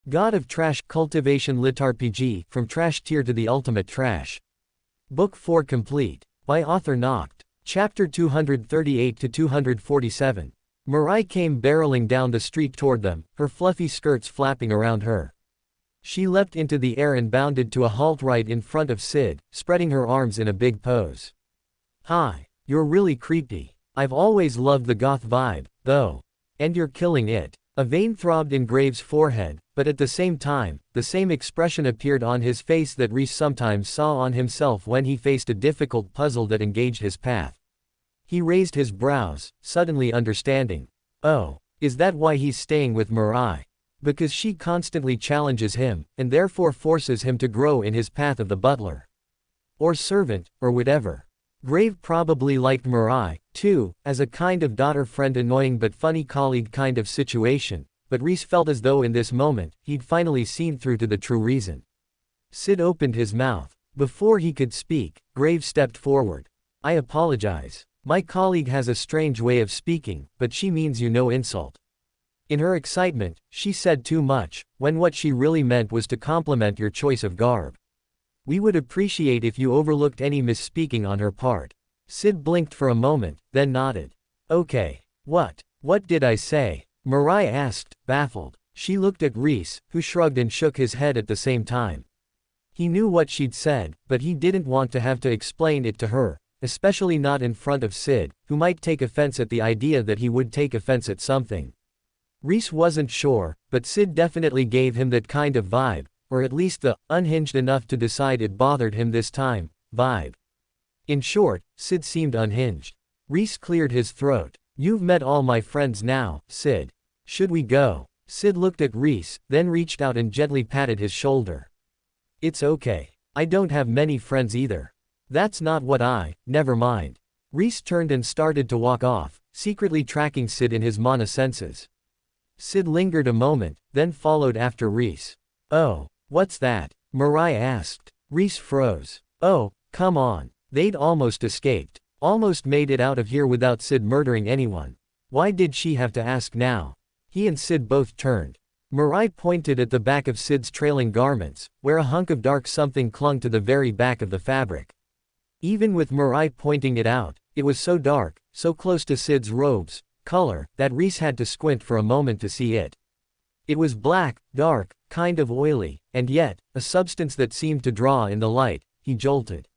God of Trash, Cultivation LitRPG, From Trash Tier to the Ultimate Trash. Book 4 complete. By author Noct. Chapter 238 to 247. Mariah came barreling down the street toward them, her fluffy skirts flapping around her. She leapt into the air and bounded to a halt right in front of Sid, spreading her arms in a big pose. Hi. You're really creepy. I've always loved the goth vibe, though. And you're killing it. A vein throbbed in Graves' forehead, but at the same time, the same expression appeared on his face that Rhys sometimes saw on himself when he faced a difficult puzzle that engaged his path. He raised his brows, suddenly understanding. Oh, is that why he's staying with Mariah? Because she constantly challenges him, and therefore forces him to grow in his path of the butler. Or servant, or whatever. Grave probably liked Mariah, too, as a kind of daughter-friend annoying but funny colleague kind of situation, but Rhys felt as though in this moment, he'd finally seen through to the true reason. Sid opened his mouth. Before he could speak, Grave stepped forward. I apologize. My colleague has a strange way of speaking, but she means you no insult. In her excitement, she said too much, when what she really meant was to compliment your choice of garb. We would appreciate if you overlooked any misspeaking on her part. Sid blinked for a moment, then nodded. Okay. What did I say? Mariah asked, baffled. She looked at Rhys, who shrugged and shook his head at the same time. He knew what she'd said, but he didn't want to have to explain it to her, especially not in front of Sid, who might take offense at the idea that he would take offense at something. Rhys wasn't sure, but Sid definitely gave him that kind of vibe, or at least the unhinged enough to decide it bothered him this time vibe. In short, Sid seemed unhinged. Rhys cleared his throat. You've met all my friends now, Sid. Should we go? Sid looked at Rhys, then reached out and gently patted his shoulder. It's okay. I don't have many friends either. That's not what never mind. Rhys turned and started to walk off, secretly tracking Sid in his mana senses. Sid lingered a moment, then followed after Rhys. Oh. What's that? Mariah asked. Rhys froze. Oh, come on. They'd almost escaped. Almost made it out of here without Sid murdering anyone. Why did she have to ask now? He and Sid both turned. Mariah pointed at the back of Sid's trailing garments, where a hunk of dark something clung to the very back of the fabric. Even with Mariah pointing it out, it was so dark, so close to Sid's robe's color, that Rhys had to squint for a moment to see it. It was black, dark, kind of oily, and yet, a substance that seemed to draw in the light. He jolted.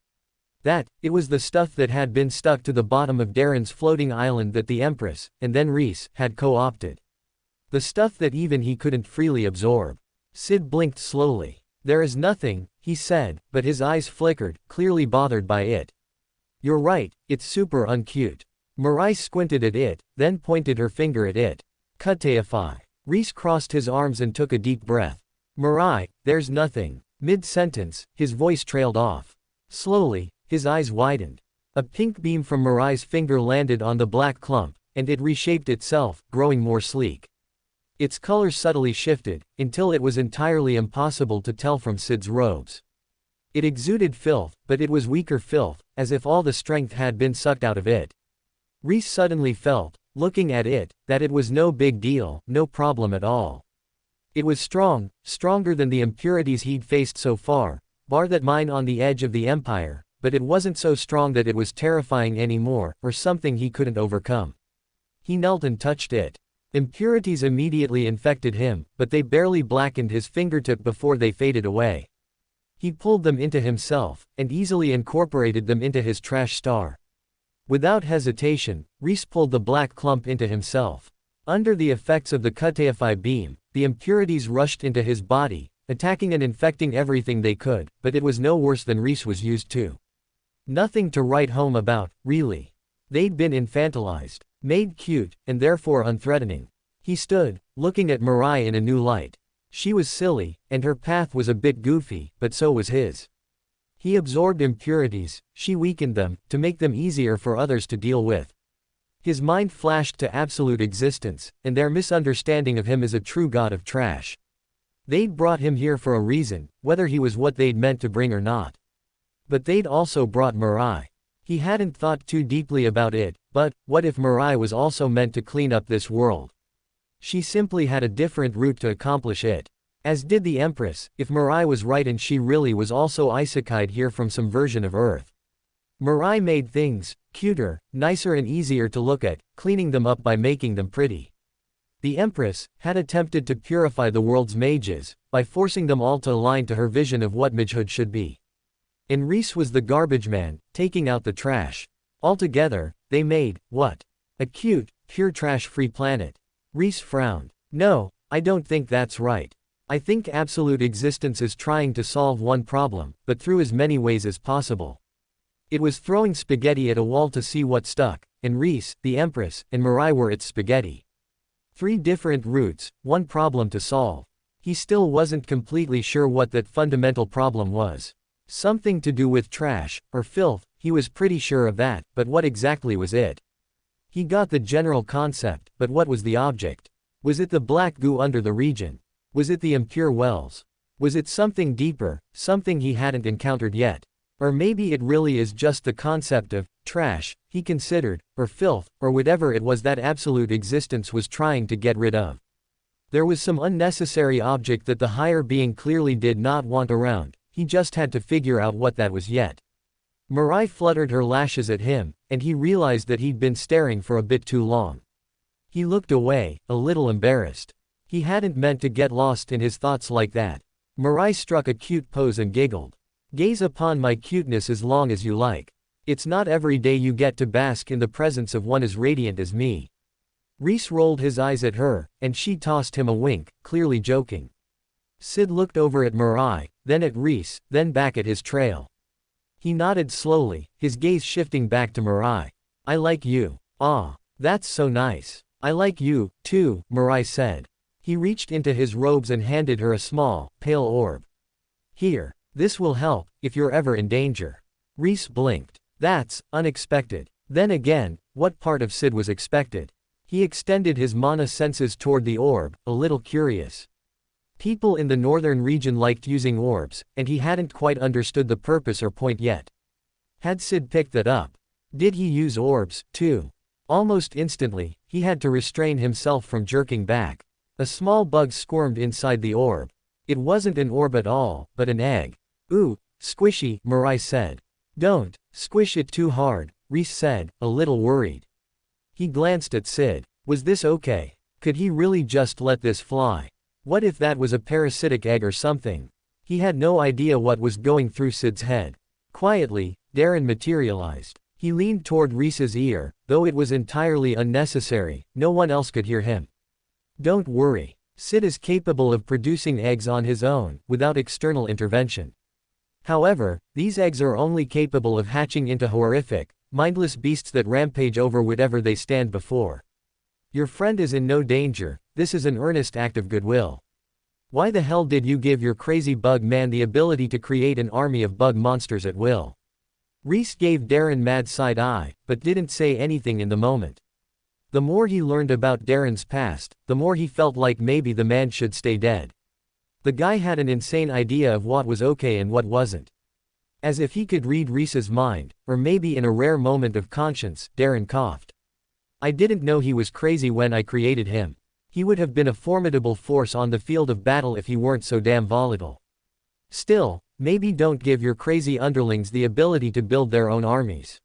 It was the stuff that had been stuck to the bottom of Darren's floating island that the Empress, and then Rhys, had co-opted. The stuff that even he couldn't freely absorb. Sid blinked slowly. There is nothing, he said, but his eyes flickered, clearly bothered by it. You're right, it's super uncute. Mariah squinted at it, then pointed her finger at it. Cutify. Rhys crossed his arms and took a deep breath. Mariah, there's nothing. Mid-sentence, his voice trailed off. Slowly, his eyes widened. A pink beam from Mariah's finger landed on the black clump, and it reshaped itself, growing more sleek. Its color subtly shifted, until it was entirely impossible to tell from Sid's robes. It exuded filth, but it was weaker filth, as if all the strength had been sucked out of it. Rhys suddenly felt, looking at it, that it was no big deal, no problem at all. It was strong, stronger than the impurities he'd faced so far, bar that mine on the edge of the Empire, but it wasn't so strong that it was terrifying anymore, or something he couldn't overcome. He knelt and touched it. Impurities immediately infected him, but they barely blackened his fingertip before they faded away. He pulled them into himself, and easily incorporated them into his trash star. Without hesitation, Rhys pulled the black clump into himself. Under the effects of the Cutify beam, the impurities rushed into his body, attacking and infecting everything they could, but it was no worse than Rhys was used to. Nothing to write home about, really. They'd been infantilized, made cute, and therefore unthreatening. He stood, looking at Mariah in a new light. She was silly, and her path was a bit goofy, but so was his. He absorbed impurities, she weakened them, to make them easier for others to deal with. His mind flashed to absolute existence, and their misunderstanding of him as a true god of trash. They'd brought him here for a reason, whether he was what they'd meant to bring or not. But they'd also brought Mariah. He hadn't thought too deeply about it, but what if Mariah was also meant to clean up this world? She simply had a different route to accomplish it. As did the Empress, if Mirai was right and she really was also isekai'd here from some version of Earth. Mirai made things cuter, nicer and easier to look at, cleaning them up by making them pretty. The Empress had attempted to purify the world's mages, by forcing them all to align to her vision of what magehood should be. And Rhys was the garbage man, taking out the trash. Altogether, they made, what? A cute, pure trash-free planet. Rhys frowned. No, I don't think that's right. I think absolute existence is trying to solve one problem, but through as many ways as possible. It was throwing spaghetti at a wall to see what stuck, and Rhys, the Empress, and Mirai were its spaghetti. 3 different routes, one problem to solve. He still wasn't completely sure what that fundamental problem was. Something to do with trash, or filth, he was pretty sure of that, but what exactly was it? He got the general concept, but what was the object? Was it the black goo under the region? Was it the impure wells? Was it something deeper, something he hadn't encountered yet? Or maybe it really is just the concept of trash, he considered, or filth, or whatever it was that absolute existence was trying to get rid of. There was some unnecessary object that the higher being clearly did not want around, he just had to figure out what that was yet. Mirai fluttered her lashes at him, and he realized that he'd been staring for a bit too long. He looked away, a little embarrassed. He hadn't meant to get lost in his thoughts like that. Mirai struck a cute pose and giggled. Gaze upon my cuteness as long as you like. It's not every day you get to bask in the presence of one as radiant as me. Rhys rolled his eyes at her, and she tossed him a wink, clearly joking. Sid looked over at Mirai, then at Rhys, then back at his trail. He nodded slowly, his gaze shifting back to Mirai. I like you. Ah, that's so nice. I like you, too, Mirai said. He reached into his robes and handed her a small, pale orb. Here, this will help, if you're ever in danger. Rhys blinked. That's unexpected. Then again, what part of Sid was expected? He extended his mana senses toward the orb, a little curious. People in the northern region liked using orbs, and he hadn't quite understood the purpose or point yet. Had Sid picked that up? Did he use orbs, too? Almost instantly, he had to restrain himself from jerking back. A small bug squirmed inside the orb. It wasn't an orb at all, but an egg. Ooh, squishy, Mirai said. Don't squish it too hard, Rhys said, a little worried. He glanced at Sid. Was this okay? Could he really just let this fly? What if that was a parasitic egg or something? He had no idea what was going through Sid's head. Quietly, Darren materialized. He leaned toward Rhys's ear, though it was entirely unnecessary, no one else could hear him. Don't worry. Sid is capable of producing eggs on his own, without external intervention. However, these eggs are only capable of hatching into horrific, mindless beasts that rampage over whatever they stand before. Your friend is in no danger, this is an earnest act of goodwill. Why the hell did you give your crazy bug man the ability to create an army of bug monsters at will? Rhys gave Darren mad side eye, but didn't say anything in the moment. The more he learned about Darren's past, the more he felt like maybe the man should stay dead. The guy had an insane idea of what was okay and what wasn't. As if he could read Rhys's mind, or maybe in a rare moment of conscience, Darren coughed. I didn't know he was crazy when I created him. He would have been a formidable force on the field of battle if he weren't so damn volatile. Still, maybe don't give your crazy underlings the ability to build their own armies.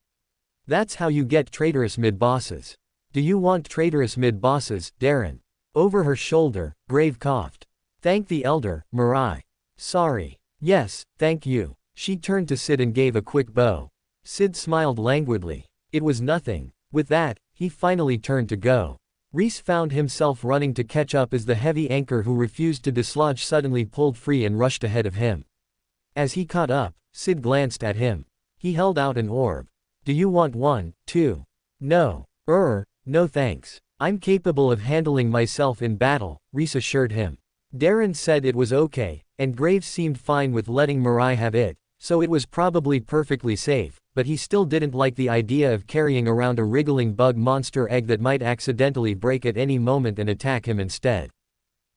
That's how you get traitorous mid-bosses. Do you want traitorous mid-bosses, Darren? Over her shoulder, Brave coughed. Thank the elder, Mirai. Sorry. Yes, thank you. She turned to Sid and gave a quick bow. Sid smiled languidly. It was nothing. With that, he finally turned to go. Rhys found himself running to catch up as the heavy anchor who refused to dislodge suddenly pulled free and rushed ahead of him. As he caught up, Sid glanced at him. He held out an orb. Do you want one, too? No. No thanks. I'm capable of handling myself in battle, Rhys assured him. Darren said it was okay, and Graves seemed fine with letting Mirai have it, so it was probably perfectly safe, but he still didn't like the idea of carrying around a wriggling bug monster egg that might accidentally break at any moment and attack him instead.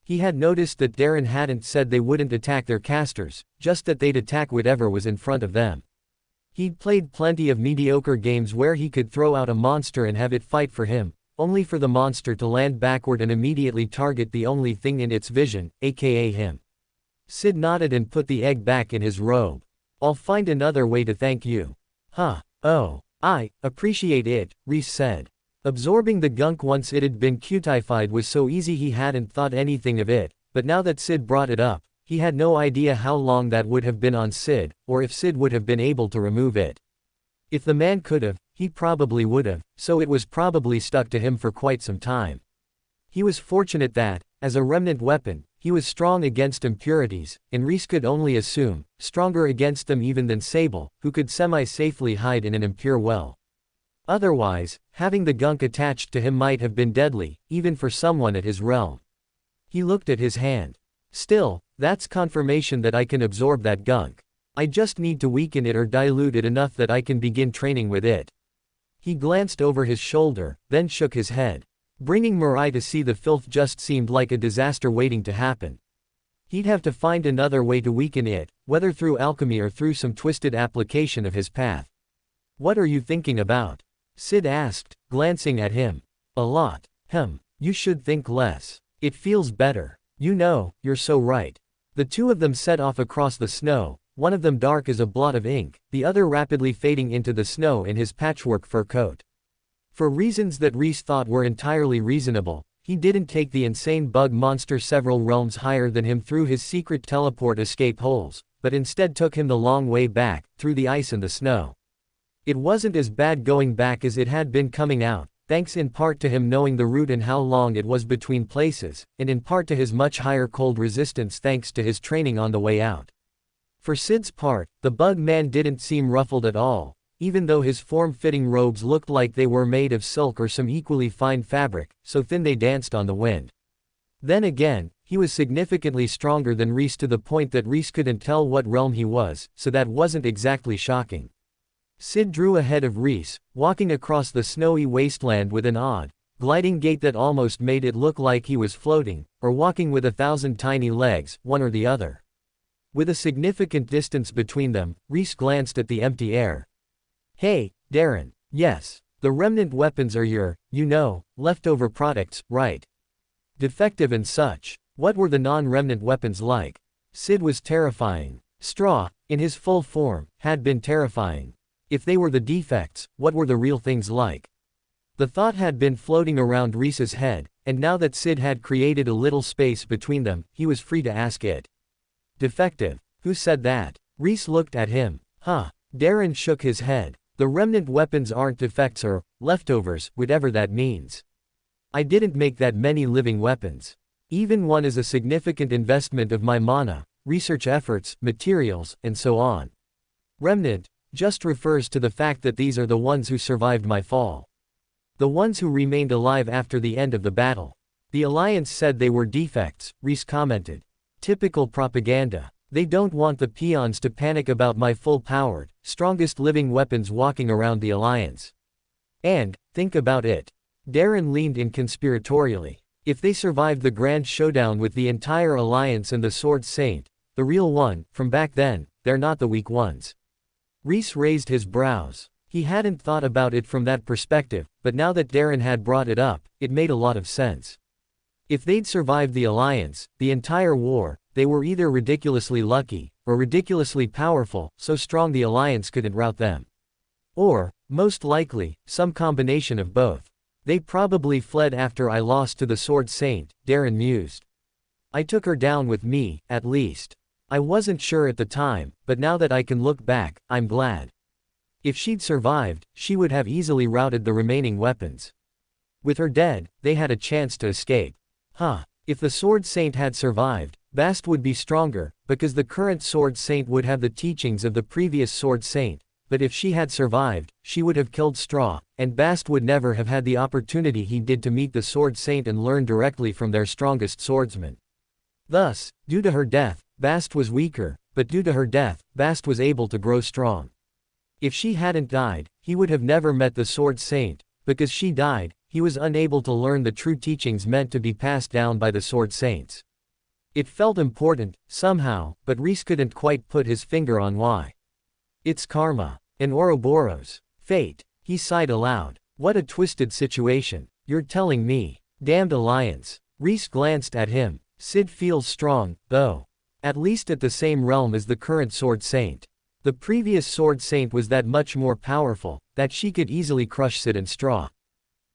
He had noticed that Darren hadn't said they wouldn't attack their casters, just that they'd attack whatever was in front of them. He'd played plenty of mediocre games where he could throw out a monster and have it fight for him, only for the monster to land backward and immediately target the only thing in its vision, aka him. Sid nodded and put the egg back in his robe. I'll find another way to thank you. Huh, oh, I appreciate it, Rhys said. Absorbing the gunk once it had been cutified was so easy he hadn't thought anything of it, but now that Sid brought it up, he had no idea how long that would have been on Sid, or if Sid would have been able to remove it. If the man could have, he probably would have, so it was probably stuck to him for quite some time. He was fortunate that, as a remnant weapon, he was strong against impurities, and Rhys could only assume, stronger against them even than Sable, who could semi-safely hide in an impure well. Otherwise, having the gunk attached to him might have been deadly, even for someone at his realm. He looked at his hand. Still, that's confirmation that I can absorb that gunk. I just need to weaken it or dilute it enough that I can begin training with it. He glanced over his shoulder, then shook his head. Bringing Mirai to see the filth just seemed like a disaster waiting to happen. He'd have to find another way to weaken it, whether through alchemy or through some twisted application of his path. What are you thinking about? Sid asked, glancing at him. A lot. You should think less. It feels better. You know, you're so right. The two of them set off across the snow, one of them dark as a blot of ink, the other rapidly fading into the snow in his patchwork fur coat. For reasons that Rhys thought were entirely reasonable, he didn't take the insane bug monster several realms higher than him through his secret teleport escape holes, but instead took him the long way back, through the ice and the snow. It wasn't as bad going back as it had been coming out, thanks in part to him knowing the route and how long it was between places, and in part to his much higher cold resistance thanks to his training on the way out. For Sid's part, the bug man didn't seem ruffled at all, even though his form-fitting robes looked like they were made of silk or some equally fine fabric, so thin they danced on the wind. Then again, he was significantly stronger than Rhys to the point that Rhys couldn't tell what realm he was, so that wasn't exactly shocking. Sid drew ahead of Rhys, walking across the snowy wasteland with an odd, gliding gait that almost made it look like he was floating, or walking with 1,000 tiny legs, one or the other. With a significant distance between them, Rhys glanced at the empty air. Hey, Darren. Yes, the remnant weapons are your, leftover products, right? Defective and such. What were the non-remnant weapons like? Sid was terrifying. Straw, in his full form, had been terrifying. If they were the defects, what were the real things like? The thought had been floating around Rhys's head, and now that Sid had created a little space between them, he was free to ask it. Defective. Who said that? Rhys looked at him. Darren shook his head. The remnant weapons aren't defects or leftovers, whatever that means. I didn't make that many living weapons. Even one is a significant investment of my mana, research efforts, materials, and so on. Remnant just refers to the fact that these are the ones who survived my fall. The ones who remained alive after the end of the battle. The Alliance said they were defects, Rhys commented. Typical propaganda. They don't want the peons to panic about my full-powered, strongest living weapons walking around the Alliance. And, think about it. Darren leaned in conspiratorially. If they survived the grand showdown with the entire Alliance and the Sword Saint, the real one, from back then, they're not the weak ones. Rhys raised his brows. He hadn't thought about it from that perspective, but now that Darren had brought it up, it made a lot of sense. If they'd survived the Alliance, the entire war, they were either ridiculously lucky, or ridiculously powerful, so strong the Alliance couldn't rout them. Or, most likely, some combination of both. They probably fled after I lost to the Sword Saint, Darren mused. I took her down with me, at least. I wasn't sure at the time, but now that I can look back, I'm glad. If she'd survived, she would have easily routed the remaining weapons. With her dead, they had a chance to escape. If the Sword Saint had survived, Bast would be stronger, because the current Sword Saint would have the teachings of the previous Sword Saint, but if she had survived, she would have killed Straw, and Bast would never have had the opportunity he did to meet the Sword Saint and learn directly from their strongest swordsman. Thus, due to her death, Bast was weaker, but due to her death, Bast was able to grow strong. If she hadn't died, he would have never met the Sword Saint. Because she died, he was unable to learn the true teachings meant to be passed down by the Sword Saints. It felt important, somehow, but Rhys couldn't quite put his finger on why. It's karma. And Ouroboros. Fate. He sighed aloud. What a twisted situation. You're telling me. Damned Alliance. Rhys glanced at him. Sid feels strong, though. At least at the same realm as the current Sword Saint. The previous Sword Saint was that much more powerful, that she could easily crush Sid and Straw.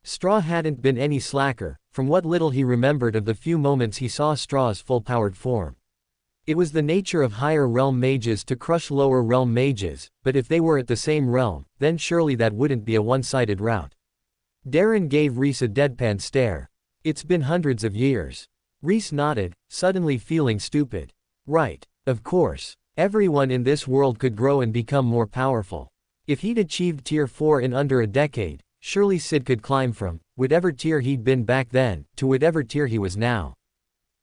Straw hadn't been any slacker, from what little he remembered of the few moments he saw Straw's full-powered form. It was the nature of higher realm mages to crush lower realm mages, but if they were at the same realm, then surely that wouldn't be a one-sided route. Darren gave Rhys a deadpan stare. It's been hundreds of years. Rhys nodded, suddenly feeling stupid. Right. Of course. Everyone in this world could grow and become more powerful. If he'd achieved tier 4 in under a decade, surely Sid could climb from whatever tier he'd been back then, to whatever tier he was now.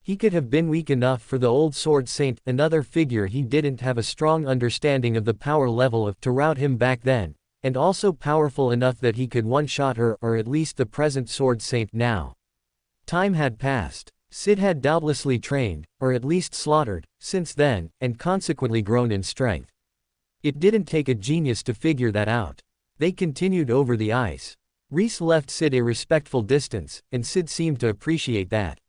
He could have been weak enough for the old Sword Saint, another figure he didn't have a strong understanding of the power level of, to rout him back then, and also powerful enough that he could one-shot her or at least the present Sword Saint now. Time had passed. Sid had doubtlessly trained, or at least slaughtered, since then, and consequently grown in strength. It didn't take a genius to figure that out. They continued over the ice. Rhys left Sid a respectful distance, and Sid seemed to appreciate that.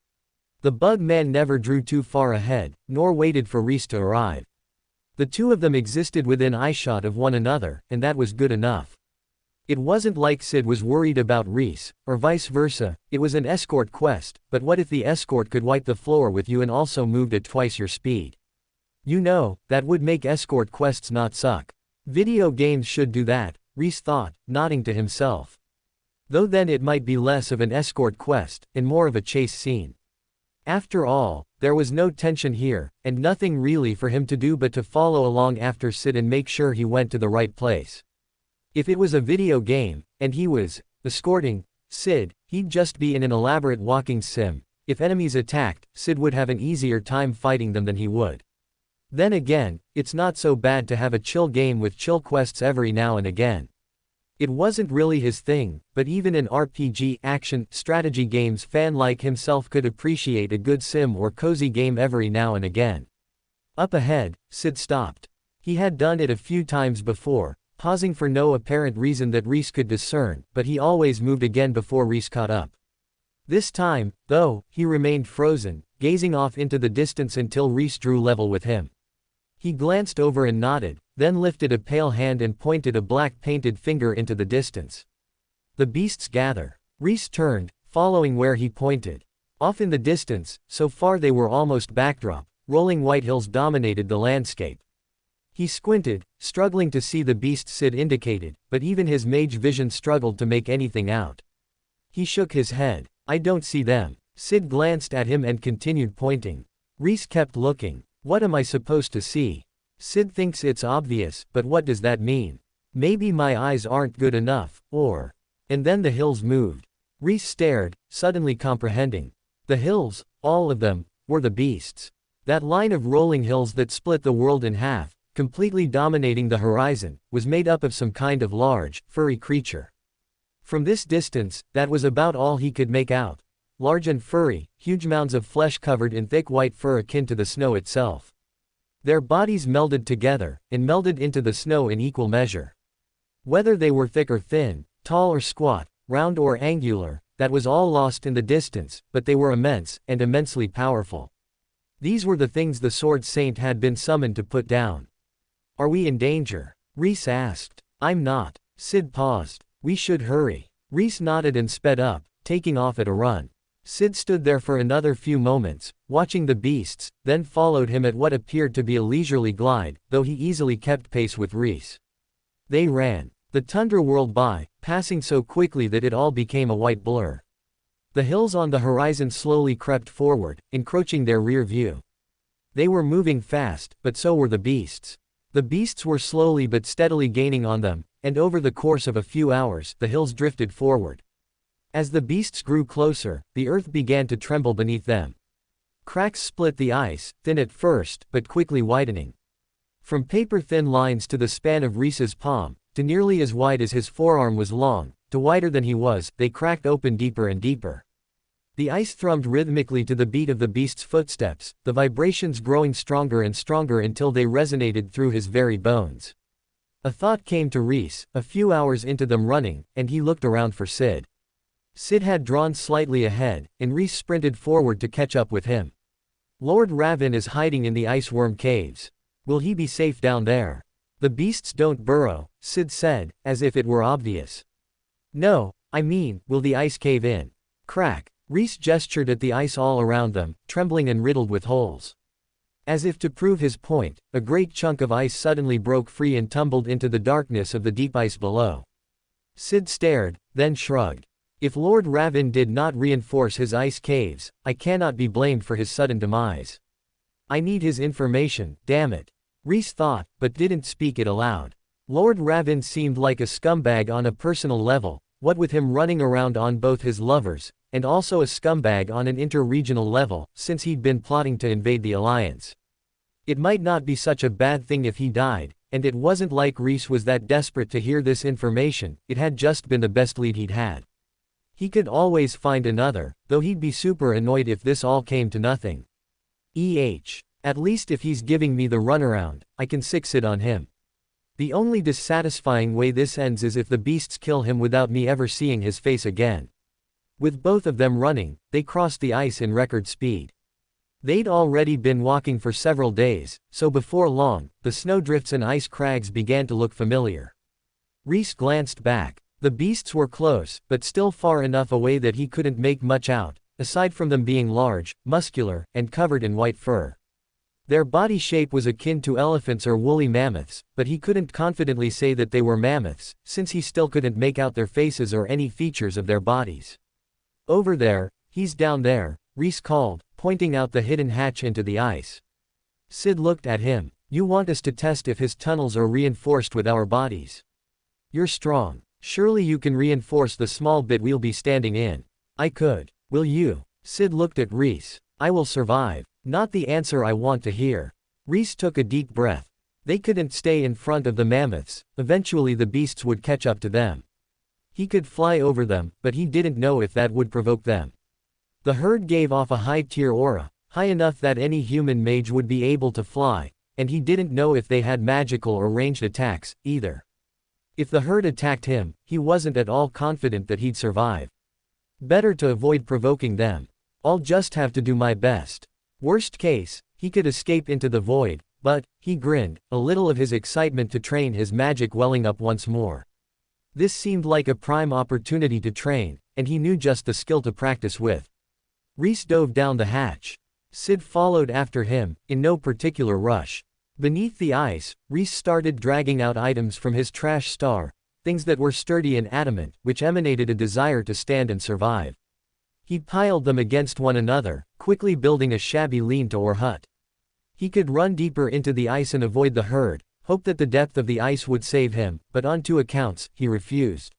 The bug man never drew too far ahead, nor waited for Rhys to arrive. The two of them existed within eyeshot of one another, and that was good enough. It wasn't like Sid was worried about Rhys, or vice versa. It was an escort quest, but what if the escort could wipe the floor with you and also moved at twice your speed? You know, that would make escort quests not suck. Video games should do that, Rhys thought, nodding to himself. Though then it might be less of an escort quest, and more of a chase scene. After all, there was no tension here, and nothing really for him to do but to follow along after Sid and make sure he went to the right place. If it was a video game, and he was escorting Sid, he'd just be in an elaborate walking sim. If enemies attacked, Sid would have an easier time fighting them than he would. Then again, it's not so bad to have a chill game with chill quests every now and again. It wasn't really his thing, but even an RPG, action, strategy games fan like himself could appreciate a good sim or cozy game every now and again. Up ahead, Sid stopped. He had done it a few times before, pausing for no apparent reason that Rhys could discern, but he always moved again before Rhys caught up. This time, though, he remained frozen, gazing off into the distance until Rhys drew level with him. He glanced over and nodded, then lifted a pale hand and pointed a black painted finger into the distance. The beasts gather. Rhys turned, following where he pointed. Off in the distance, so far they were almost backdrop, rolling white hills dominated the landscape. He squinted, struggling to see the beasts Sid indicated, but even his mage vision struggled to make anything out. He shook his head. I don't see them. Sid glanced at him and continued pointing. Rhys kept looking. What am I supposed to see? Sid thinks it's obvious, but what does that mean? Maybe my eyes aren't good enough, or... And then the hills moved. Rhys stared, suddenly comprehending. The hills, all of them, were the beasts. That line of rolling hills that split the world in half, completely dominating the horizon, was made up of some kind of large, furry creature. From this distance, that was about all he could make out. Large and furry, huge mounds of flesh covered in thick white fur akin to the snow itself. Their bodies melded together, and melded into the snow in equal measure. Whether they were thick or thin, tall or squat, round or angular, that was all lost in the distance, but they were immense, and immensely powerful. These were the things the Sword Saint had been summoned to put down. Are we in danger? Rhys asked. I'm not. Sid paused. We should hurry. Rhys nodded and sped up, taking off at a run. Sid stood there for another few moments, watching the beasts, then followed him at what appeared to be a leisurely glide, though he easily kept pace with Rhys. They ran. The tundra whirled by, passing so quickly that it all became a white blur. The hills on the horizon slowly crept forward, encroaching their rear view. They were moving fast, but so were the beasts. The beasts were slowly but steadily gaining on them, and over the course of a few hours, the hills drifted forward. As the beasts grew closer, the earth began to tremble beneath them. Cracks split the ice, thin at first, but quickly widening. From paper-thin lines to the span of Rhys's palm, to nearly as wide as his forearm was long, to wider than he was, they cracked open deeper and deeper. The ice thrummed rhythmically to the beat of the beast's footsteps, the vibrations growing stronger and stronger until they resonated through his very bones. A thought came to Rhys, a few hours into them running, and he looked around for Sid. Sid had drawn slightly ahead, and Rhys sprinted forward to catch up with him. Lord Ravin is hiding in the ice worm caves. Will he be safe down there? The beasts don't burrow, Sid said, as if it were obvious. No, I mean, will the ice cave in? Crack. Rhys gestured at the ice all around them, trembling and riddled with holes. As if to prove his point, a great chunk of ice suddenly broke free and tumbled into the darkness of the deep ice below. Sid stared, then shrugged. If Lord Ravin did not reinforce his ice caves, I cannot be blamed for his sudden demise. I need his information, damn it. Rhys thought, but didn't speak it aloud. Lord Ravin seemed like a scumbag on a personal level, what with him running around on both his lovers, and also a scumbag on an inter-regional level, since he'd been plotting to invade the Alliance. It might not be such a bad thing if he died, and it wasn't like Rhys was that desperate to hear this information, it had just been the best lead he'd had. He could always find another, though he'd be super annoyed if this all came to nothing. At least if he's giving me the runaround, I can six it on him. The only dissatisfying way this ends is if the beasts kill him without me ever seeing his face again. With both of them running, they crossed the ice in record speed. They'd already been walking for several days, so before long, the snowdrifts and ice crags began to look familiar. Rhys glanced back. The beasts were close, but still far enough away that he couldn't make much out, aside from them being large, muscular, and covered in white fur. Their body shape was akin to elephants or woolly mammoths, but he couldn't confidently say that they were mammoths, since he still couldn't make out their faces or any features of their bodies. Over there, he's down there, Rhys called, pointing out the hidden hatch into the ice. Sid looked at him. You want us to test if his tunnels are reinforced with our bodies? You're strong. Surely you can reinforce the small bit we'll be standing in. I could. Will you? Sid looked at Rhys. I will survive. Not the answer I want to hear. Rhys took a deep breath. They couldn't stay in front of the mammoths, eventually the beasts would catch up to them. He could fly over them, but he didn't know if that would provoke them. The herd gave off a high-tier aura, high enough that any human mage would be able to fly, and he didn't know if they had magical or ranged attacks, either. If the herd attacked him, he wasn't at all confident that he'd survive. Better to avoid provoking them. I'll just have to do my best. Worst case, he could escape into the void, but, he grinned, a little of his excitement to train his magic welling up once more. This seemed like a prime opportunity to train, and he knew just the skill to practice with. Rhys dove down the hatch. Sid followed after him, in no particular rush. Beneath the ice, Rhys started dragging out items from his trash star, things that were sturdy and adamant, which emanated a desire to stand and survive. He piled them against one another, quickly building a shabby lean-to or hut. He could run deeper into the ice and avoid the herd, hope that the depth of the ice would save him, but on two accounts, he refused.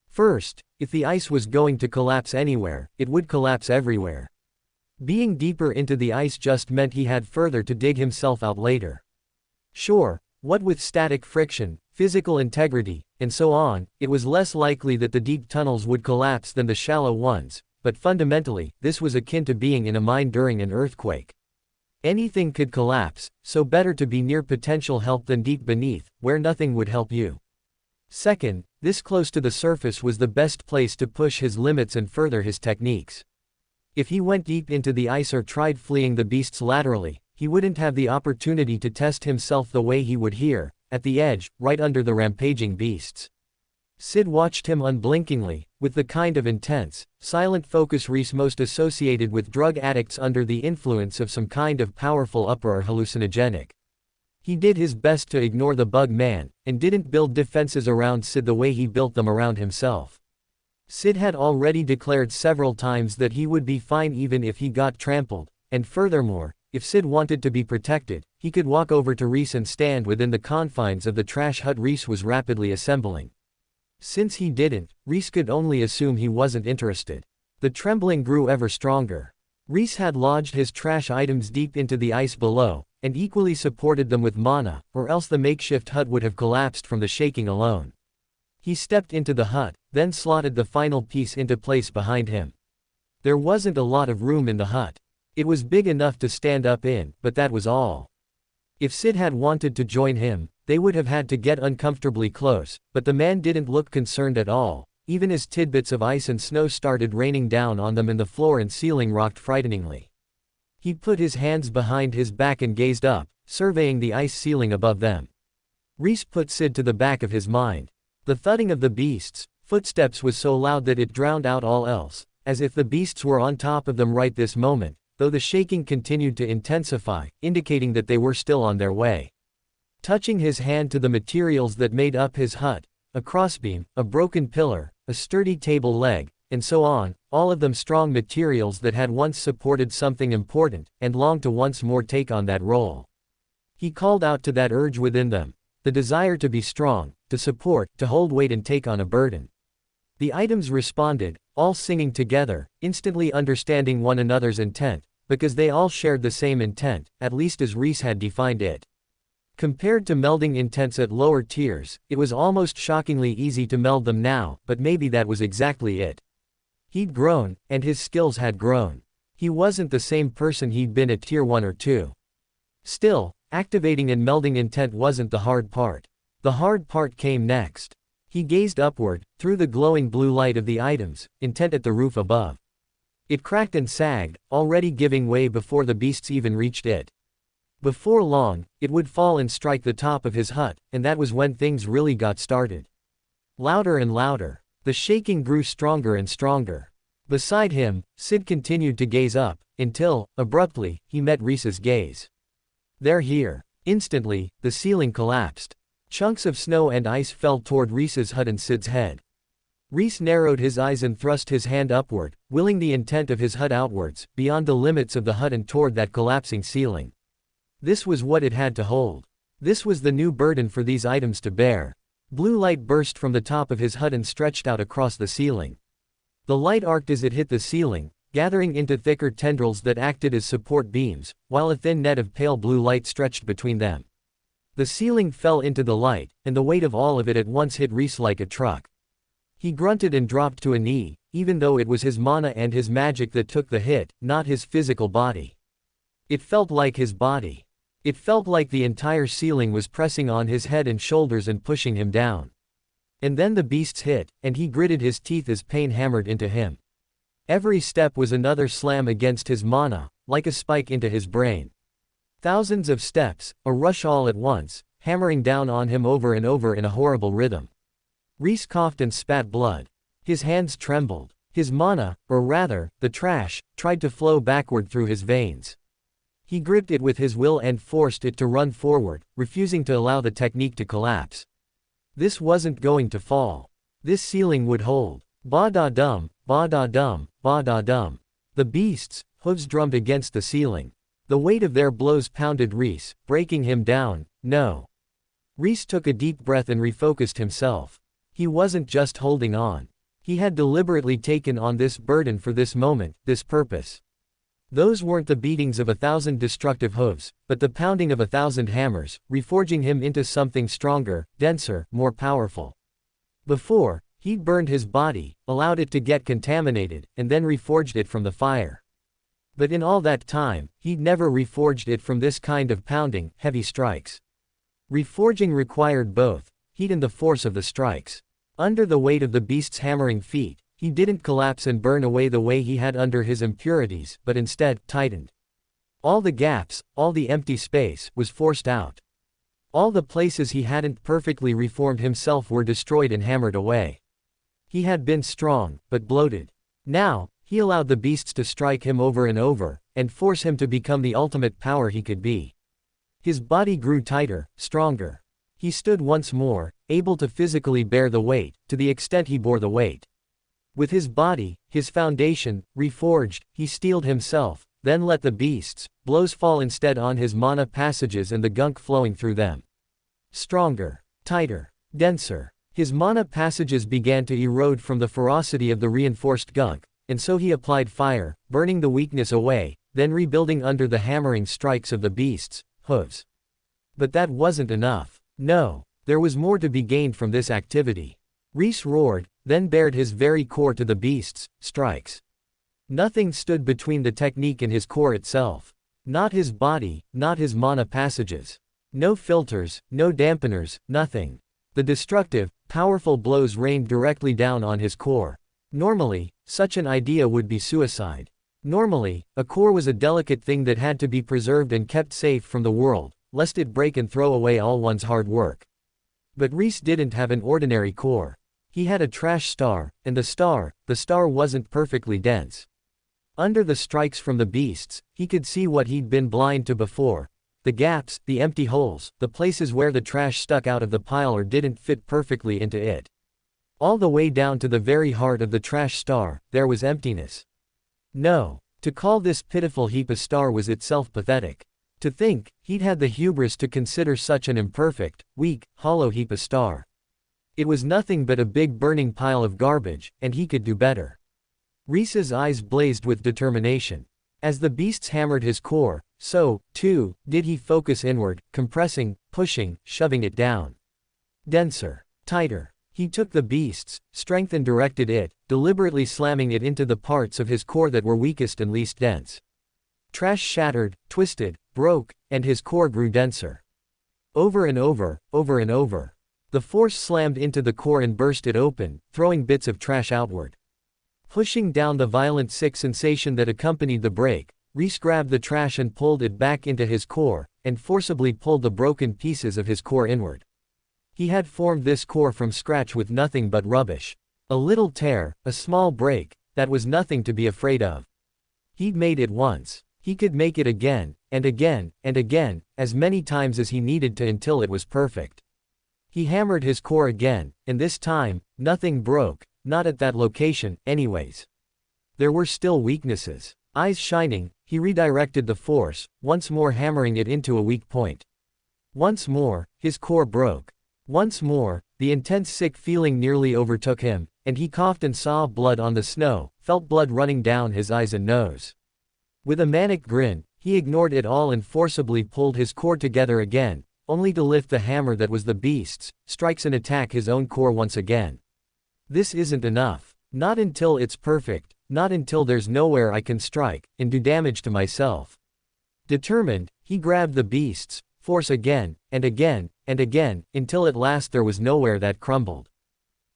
First, if the ice was going to collapse anywhere, it would collapse everywhere. Being deeper into the ice just meant he had further to dig himself out later. Sure, what with static friction, physical integrity, and so on, it was less likely that the deep tunnels would collapse than the shallow ones, but fundamentally, this was akin to being in a mine during an earthquake. Anything could collapse, so better to be near potential help than deep beneath, where nothing would help you. Second, this close to the surface was the best place to push his limits and further his techniques. If he went deep into the ice or tried fleeing the beasts laterally, he wouldn't have the opportunity to test himself the way he would here, at the edge, right under the rampaging beasts. Sid watched him unblinkingly, with the kind of intense, silent focus Rhys most associated with drug addicts under the influence of some kind of powerful upper or hallucinogenic. He did his best to ignore the bug man, and didn't build defenses around Sid the way he built them around himself. Sid had already declared several times that he would be fine even if he got trampled, and furthermore, if Sid wanted to be protected, he could walk over to Rhys and stand within the confines of the trash hut Rhys was rapidly assembling. Since he didn't, Rhys could only assume he wasn't interested. The trembling grew ever stronger. Rhys had lodged his trash items deep into the ice below, and equally supported them with mana, or else the makeshift hut would have collapsed from the shaking alone. He stepped into the hut, then slotted the final piece into place behind him. There wasn't a lot of room in the hut. It was big enough to stand up in, but that was all. If Sid had wanted to join him, they would have had to get uncomfortably close, but the man didn't look concerned at all, even as tidbits of ice and snow started raining down on them and the floor and ceiling rocked frighteningly. He put his hands behind his back and gazed up, surveying the ice ceiling above them. Rhys put Sid to the back of his mind. The thudding of the beasts' footsteps was so loud that it drowned out all else, as if the beasts were on top of them right this moment, though the shaking continued to intensify, indicating that they were still on their way. Touching his hand to the materials that made up his hut, a crossbeam, a broken pillar, a sturdy table leg, and so on, all of them strong materials that had once supported something important, and longed to once more take on that role. He called out to that urge within them, the desire to be strong, to support, to hold weight and take on a burden. The items responded, all singing together, instantly understanding one another's intent, because they all shared the same intent, at least as Rhys had defined it. Compared to melding intents at lower tiers, it was almost shockingly easy to meld them now, but maybe that was exactly it. He'd grown, and his skills had grown. He wasn't the same person he'd been at tier 1 or 2. Still, activating and melding intent wasn't the hard part. The hard part came next. He gazed upward, through the glowing blue light of the items, intent at the roof above. It cracked and sagged, already giving way before the beasts even reached it. Before long, it would fall and strike the top of his hut, and that was when things really got started. Louder and louder. The shaking grew stronger and stronger. Beside him, Sid continued to gaze up, until, abruptly, he met Rhys's gaze. "They're here." Instantly, the ceiling collapsed. Chunks of snow and ice fell toward Rhys's hut and Sid's head. Rhys narrowed his eyes and thrust his hand upward, willing the intent of his hut outwards, beyond the limits of the hut and toward that collapsing ceiling. This was what it had to hold. This was the new burden for these items to bear. Blue light burst from the top of his hut and stretched out across the ceiling. The light arced as it hit the ceiling, gathering into thicker tendrils that acted as support beams, while a thin net of pale blue light stretched between them. The ceiling fell into the light, and the weight of all of it at once hit Rhys like a truck. He grunted and dropped to a knee, even though it was his mana and his magic that took the hit, not his physical body. It felt like his body. It felt like the entire ceiling was pressing on his head and shoulders and pushing him down. And then the beasts hit, and he gritted his teeth as pain hammered into him. Every step was another slam against his mana, like a spike into his brain. Thousands of steps, a rush all at once, hammering down on him over and over in a horrible rhythm. Rhys coughed and spat blood. His hands trembled. His mana, or rather, the trash, tried to flow backward through his veins. He gripped it with his will and forced it to run forward, refusing to allow the technique to collapse. This wasn't going to fall. This ceiling would hold. Ba-da-dum, ba-da-dum, ba-da-dum. The beasts' hooves drummed against the ceiling. The weight of their blows pounded Rhys, breaking him down. No. Rhys took a deep breath and refocused himself. He wasn't just holding on. He had deliberately taken on this burden for this moment, this purpose. Those weren't the beatings of 1,000 destructive hooves, but the pounding of 1,000 hammers, reforging him into something stronger, denser, more powerful. Before, he'd burned his body, allowed it to get contaminated, and then reforged it from the fire. But in all that time, he'd never reforged it from this kind of pounding, heavy strikes. Reforging required both heat and the force of the strikes. Under the weight of the beast's hammering feet, he didn't collapse and burn away the way he had under his impurities, but instead, tightened. All the gaps, all the empty space, was forced out. All the places he hadn't perfectly reformed himself were destroyed and hammered away. He had been strong, but bloated. Now, he allowed the beasts to strike him over and over, and force him to become the ultimate power he could be. His body grew tighter, stronger. He stood once more, able to physically bear the weight, to the extent he bore the weight. With his body, his foundation, reforged, he steeled himself, then let the beasts' blows fall instead on his mana passages and the gunk flowing through them. Stronger, tighter, denser. His mana passages began to erode from the ferocity of the reinforced gunk, and so he applied fire, burning the weakness away, then rebuilding under the hammering strikes of the beasts' hooves. But that wasn't enough. No, there was more to be gained from this activity. Rhys roared, then bared his very core to the beast's strikes. Nothing stood between the technique and his core itself. Not his body, not his mana passages. No filters, no dampeners, nothing. The destructive, powerful blows rained directly down on his core. Normally, such an idea would be suicide. Normally, a core was a delicate thing that had to be preserved and kept safe from the world, lest it break and throw away all one's hard work. But Rhys didn't have an ordinary core. He had a trash star, and the star wasn't perfectly dense. Under the strikes from the beasts, he could see what he'd been blind to before. The gaps, the empty holes, the places where the trash stuck out of the pile or didn't fit perfectly into it. All the way down to the very heart of the trash star, there was emptiness. No, to call this pitiful heap a star was itself pathetic. To think, he'd had the hubris to consider such an imperfect, weak, hollow heap a star. It was nothing but a big burning pile of garbage, and he could do better. Rhys's eyes blazed with determination. As the beasts hammered his core, so, too, did he focus inward, compressing, pushing, shoving it down. Denser. Tighter. He took the beast's strength and directed it, deliberately slamming it into the parts of his core that were weakest and least dense. Trash shattered, twisted, broke, and his core grew denser. Over and over, over and over. The force slammed into the core and burst it open, throwing bits of trash outward. Pushing down the violent sick sensation that accompanied the break, Rhys grabbed the trash and pulled it back into his core, and forcibly pulled the broken pieces of his core inward. He had formed this core from scratch with nothing but rubbish. A little tear, a small break, that was nothing to be afraid of. He'd made it once. He could make it again, and again, and again, as many times as he needed to until it was perfect. He hammered his core again, and this time, nothing broke, not at that location, anyways. There were still weaknesses. Eyes shining, he redirected the force, once more hammering it into a weak point. Once more, his core broke. Once more, the intense sick feeling nearly overtook him, and he coughed and saw blood on the snow, felt blood running down his eyes and nose. With a manic grin, he ignored it all and forcibly pulled his core together again, only to lift the hammer that was the beast's strikes and attack his own core once again. This isn't enough. Not until it's perfect, not until there's nowhere I can strike and do damage to myself. Determined, he grabbed the beast's force again, and again, and again, until at last there was nowhere that crumbled.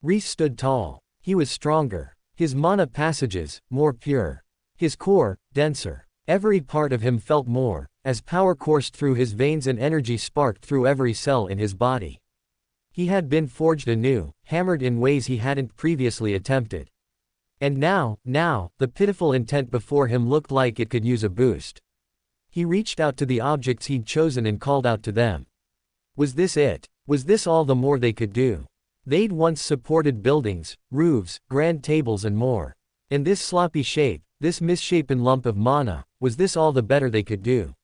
Rhys stood tall. He was stronger. His mana passages, more pure. His core, denser. Every part of him felt more, as power coursed through his veins and energy sparked through every cell in his body. He had been forged anew, hammered in ways he hadn't previously attempted. And now, the pitiful intent before him looked like it could use a boost. He reached out to the objects he'd chosen and called out to them. Was this it? Was this all the more they could do? They'd once supported buildings, roofs, grand tables and more. In this sloppy shape, this misshapen lump of mana, was this all the better they could do?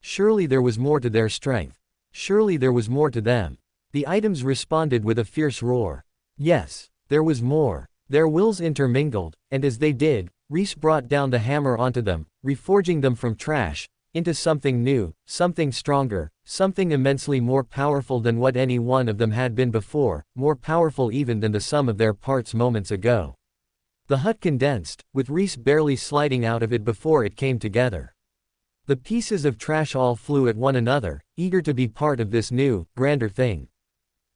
Surely there was more to their strength. Surely there was more to them. The items responded with a fierce roar. Yes, there was more. Their wills intermingled, and as they did, Rhys brought down the hammer onto them, reforging them from trash, into something new, something stronger, something immensely more powerful than what any one of them had been before, more powerful even than the sum of their parts moments ago. The hut condensed, with Rhys barely sliding out of it before it came together. The pieces of trash all flew at one another, eager to be part of this new, grander thing.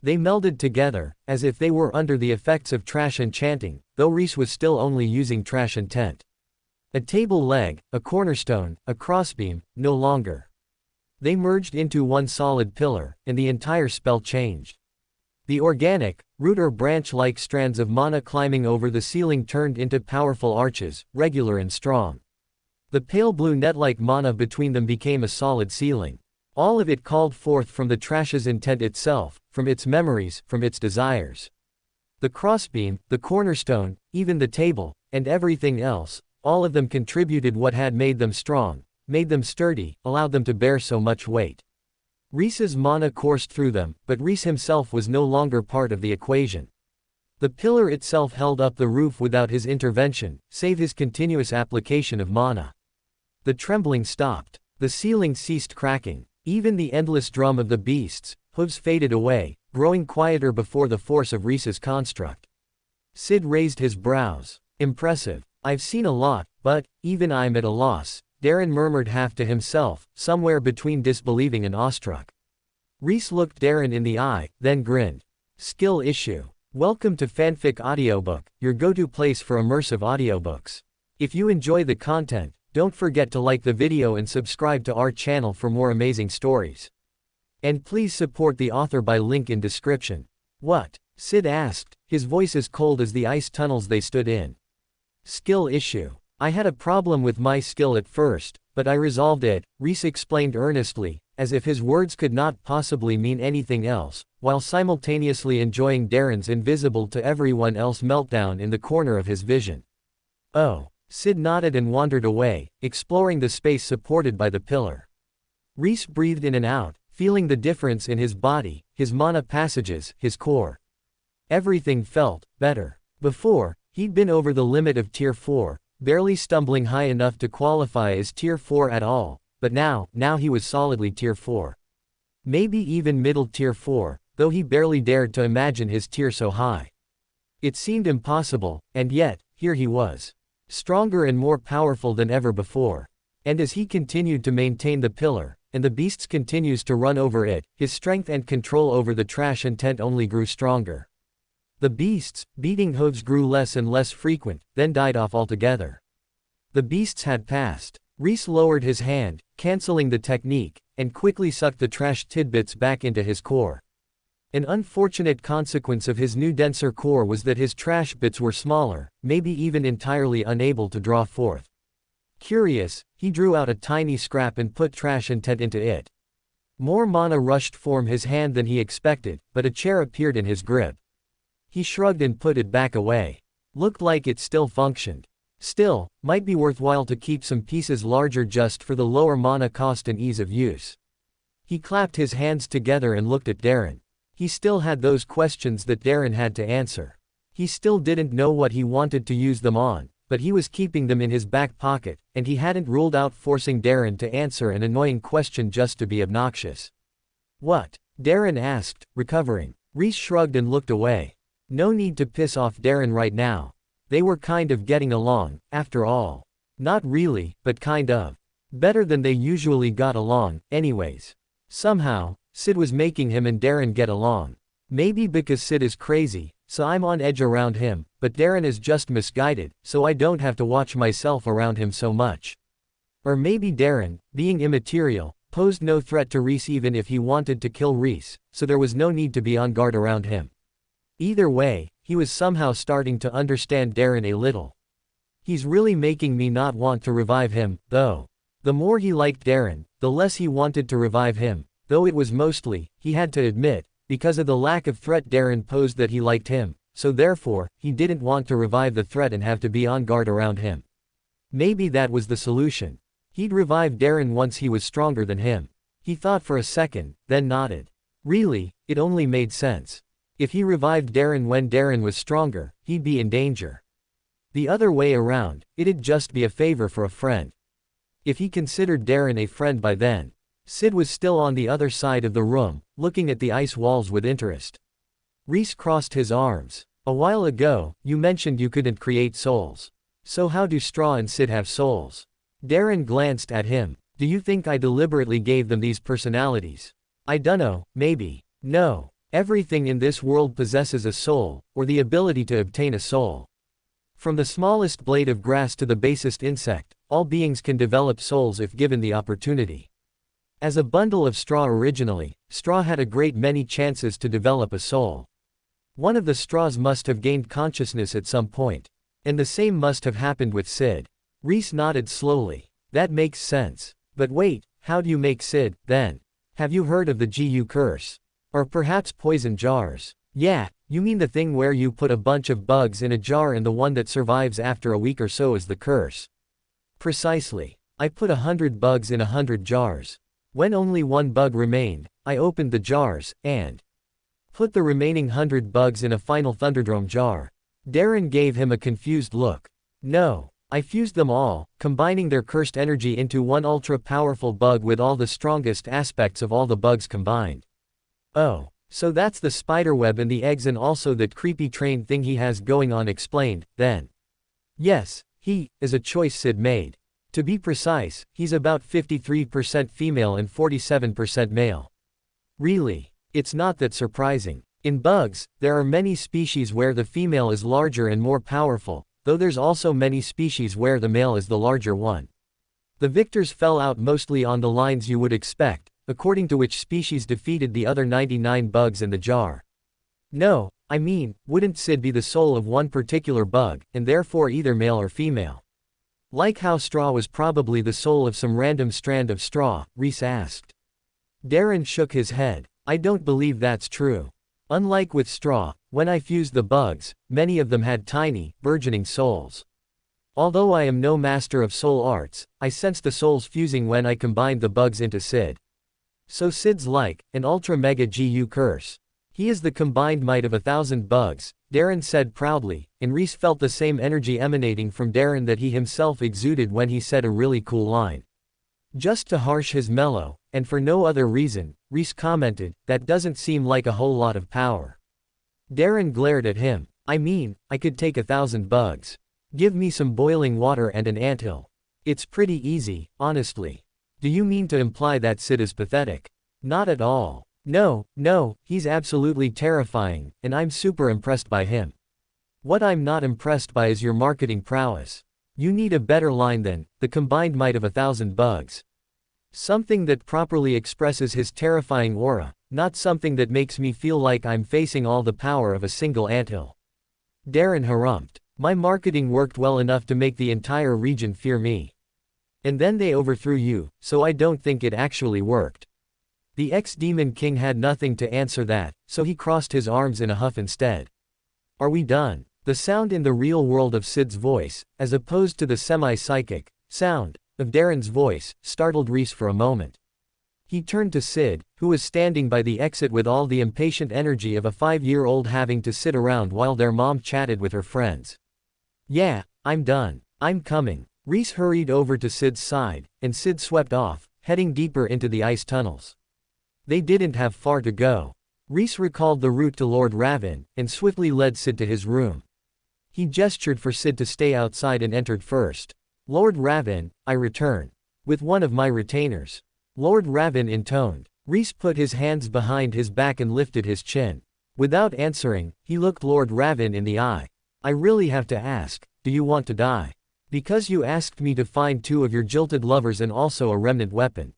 They melded together, as if they were under the effects of trash enchanting, though Rhys was still only using trash intent. A table leg, a cornerstone, a crossbeam, no longer. They merged into one solid pillar, and the entire spell changed. The organic, root or branch-like strands of mana climbing over the ceiling turned into powerful arches, regular and strong. The pale blue net-like mana between them became a solid ceiling. All of it called forth from the trash's intent itself, from its memories, from its desires. The crossbeam, the cornerstone, even the table, and everything else, all of them contributed what had made them strong, made them sturdy, allowed them to bear so much weight. Rhys's mana coursed through them, but Rhys himself was no longer part of the equation. The pillar itself held up the roof without his intervention, save his continuous application of mana. The trembling stopped. The ceiling ceased cracking. Even the endless drum of the beasts' hooves faded away, growing quieter before the force of Rhys's construct. Sid raised his brows. Impressive. I've seen a lot, but, even I'm at a loss, Darren murmured half to himself, somewhere between disbelieving and awestruck. Rhys looked Darren in the eye, then grinned. Skill issue. Welcome to Fanfic Audiobook, your go-to place for immersive audiobooks. If you enjoy the content, don't forget to like the video and subscribe to our channel for more amazing stories. And please support the author by link in description. What? Sid asked, his voice as cold as the ice tunnels they stood in. Skill issue. I had a problem with my skill at first, but I resolved it, Rhys explained earnestly, as if his words could not possibly mean anything else, while simultaneously enjoying Darren's invisible to everyone else meltdown in the corner of his vision. Oh. Sid nodded and wandered away, exploring the space supported by the pillar. Rhys breathed in and out, feeling the difference in his body, his mana passages, his core. Everything felt better. Before, he'd been over the limit of Tier 4, barely stumbling high enough to qualify as Tier 4 at all, but now he was solidly Tier 4. Maybe even middle Tier 4, though he barely dared to imagine his tier so high. It seemed impossible, and yet, here he was. Stronger and more powerful than ever before. And as he continued to maintain the pillar, and the beasts continues to run over it, his strength and control over the trash intent only grew stronger. The beasts' beating hooves grew less and less frequent, then died off altogether. The beasts had passed. Rhys lowered his hand, canceling the technique, and quickly sucked the trash tidbits back into his core. An unfortunate consequence of his new denser core was that his trash bits were smaller, maybe even entirely unable to draw forth. Curious, he drew out a tiny scrap and put trash intent into it. More mana rushed from his hand than he expected, but a chair appeared in his grip. He shrugged and put it back away. Looked like it still functioned. Still, might be worthwhile to keep some pieces larger just for the lower mana cost and ease of use. He clapped his hands together and looked at Darren. He still had those questions that Darren had to answer. He still didn't know what he wanted to use them on, but he was keeping them in his back pocket, and he hadn't ruled out forcing Darren to answer an annoying question just to be obnoxious. What? Darren asked, recovering. Rhys shrugged and looked away. No need to piss off Darren right now. They were kind of getting along, after all. Not really, but kind of. Better than they usually got along, anyways. Somehow, Sid was making him and Darren get along. Maybe because Sid is crazy, so I'm on edge around him, but Darren is just misguided, so I don't have to watch myself around him so much. Or maybe Darren, being immaterial, posed no threat to Rhys even if he wanted to kill Rhys, so there was no need to be on guard around him. Either way, he was somehow starting to understand Darren a little. He's really making me not want to revive him, though. The more he liked Darren, the less he wanted to revive him, though it was mostly, he had to admit, because of the lack of threat Darren posed that he liked him, so therefore, he didn't want to revive the threat and have to be on guard around him. Maybe that was the solution. He'd revive Darren once he was stronger than him. He thought for a second, then nodded. Really, it only made sense. If he revived Darren when Darren was stronger, he'd be in danger. The other way around, it'd just be a favor for a friend. If he considered Darren a friend by then. Sid was still on the other side of the room, looking at the ice walls with interest. Rhys crossed his arms. A while ago, you mentioned you couldn't create souls. So how do Straw and Sid have souls? Darren glanced at him. Do you think I deliberately gave them these personalities? I dunno, maybe. No. Everything in this world possesses a soul, or the ability to obtain a soul. From the smallest blade of grass to the basest insect, all beings can develop souls if given the opportunity. As a bundle of straw originally, Straw had a great many chances to develop a soul. One of the straws must have gained consciousness at some point. And the same must have happened with Sid. Rhys nodded slowly. That makes sense. But wait, how do you make Sid, then? Have you heard of the GU curse? Or perhaps poison jars? Yeah, you mean the thing where you put a bunch of bugs in a jar and the one that survives after a week or so is the curse. Precisely. I put 100 bugs in 100 jars. When only one bug remained, I opened the jars, and put the remaining 100 bugs in a final Thunderdrome jar. Darren gave him a confused look. No, I fused them all, combining their cursed energy into one ultra-powerful bug with all the strongest aspects of all the bugs combined. Oh, so that's the spiderweb and the eggs and also that creepy train thing he has going on explained, then. Yes, he is a choice Sid made. To be precise, he's about 53% female and 47% male. Really, it's not that surprising. In bugs, there are many species where the female is larger and more powerful, though there's also many species where the male is the larger one. The victors fell out mostly on the lines you would expect, according to which species defeated the other 99 bugs in the jar. No, I mean, wouldn't Sid be the soul of one particular bug, and therefore either male or female? Like how straw was probably the soul of some random strand of straw, Rhys asked. Darren shook his head. I don't believe that's true. Unlike with straw, when I fused the bugs, many of them had tiny, burgeoning souls. Although I am no master of soul arts, I sensed the souls fusing when I combined the bugs into Sid. So Sid's like an ultra mega GU curse. He is the combined might of 1,000 bugs, Darren said proudly, and Rhys felt the same energy emanating from Darren that he himself exuded when he said a really cool line. Just to harsh his mellow, and for no other reason, Rhys commented, that doesn't seem like a whole lot of power. Darren glared at him. I mean, I could take 1,000 bugs. Give me some boiling water and an anthill. It's pretty easy, honestly. Do you mean to imply that Sid is pathetic? Not at all. No, he's absolutely terrifying, and I'm super impressed by him. What I'm not impressed by is your marketing prowess. You need a better line than, the combined might of 1,000 bugs. Something that properly expresses his terrifying aura, not something that makes me feel like I'm facing all the power of a single anthill. Darren harumphed. My marketing worked well enough to make the entire region fear me. And then they overthrew you, so I don't think it actually worked. The ex-demon king had nothing to answer that, so he crossed his arms in a huff instead. Are we done? The sound in the real world of Sid's voice, as opposed to the semi-psychic sound of Darren's voice, startled Rhys for a moment. He turned to Sid, who was standing by the exit with all the impatient energy of a 5-year-old having to sit around while their mom chatted with her friends. Yeah, I'm done. I'm coming. Rhys hurried over to Sid's side, and Sid swept off, heading deeper into the ice tunnels. They didn't have far to go. Rhys recalled the route to Lord Ravin, and swiftly led Sid to his room. He gestured for Sid to stay outside and entered first. Lord Ravin, I return. With one of my retainers. Lord Ravin intoned. Rhys put his hands behind his back and lifted his chin. Without answering, he looked Lord Ravin in the eye. I really have to ask, do you want to die? Because you asked me to find 2 of your jilted lovers and also a remnant weapon.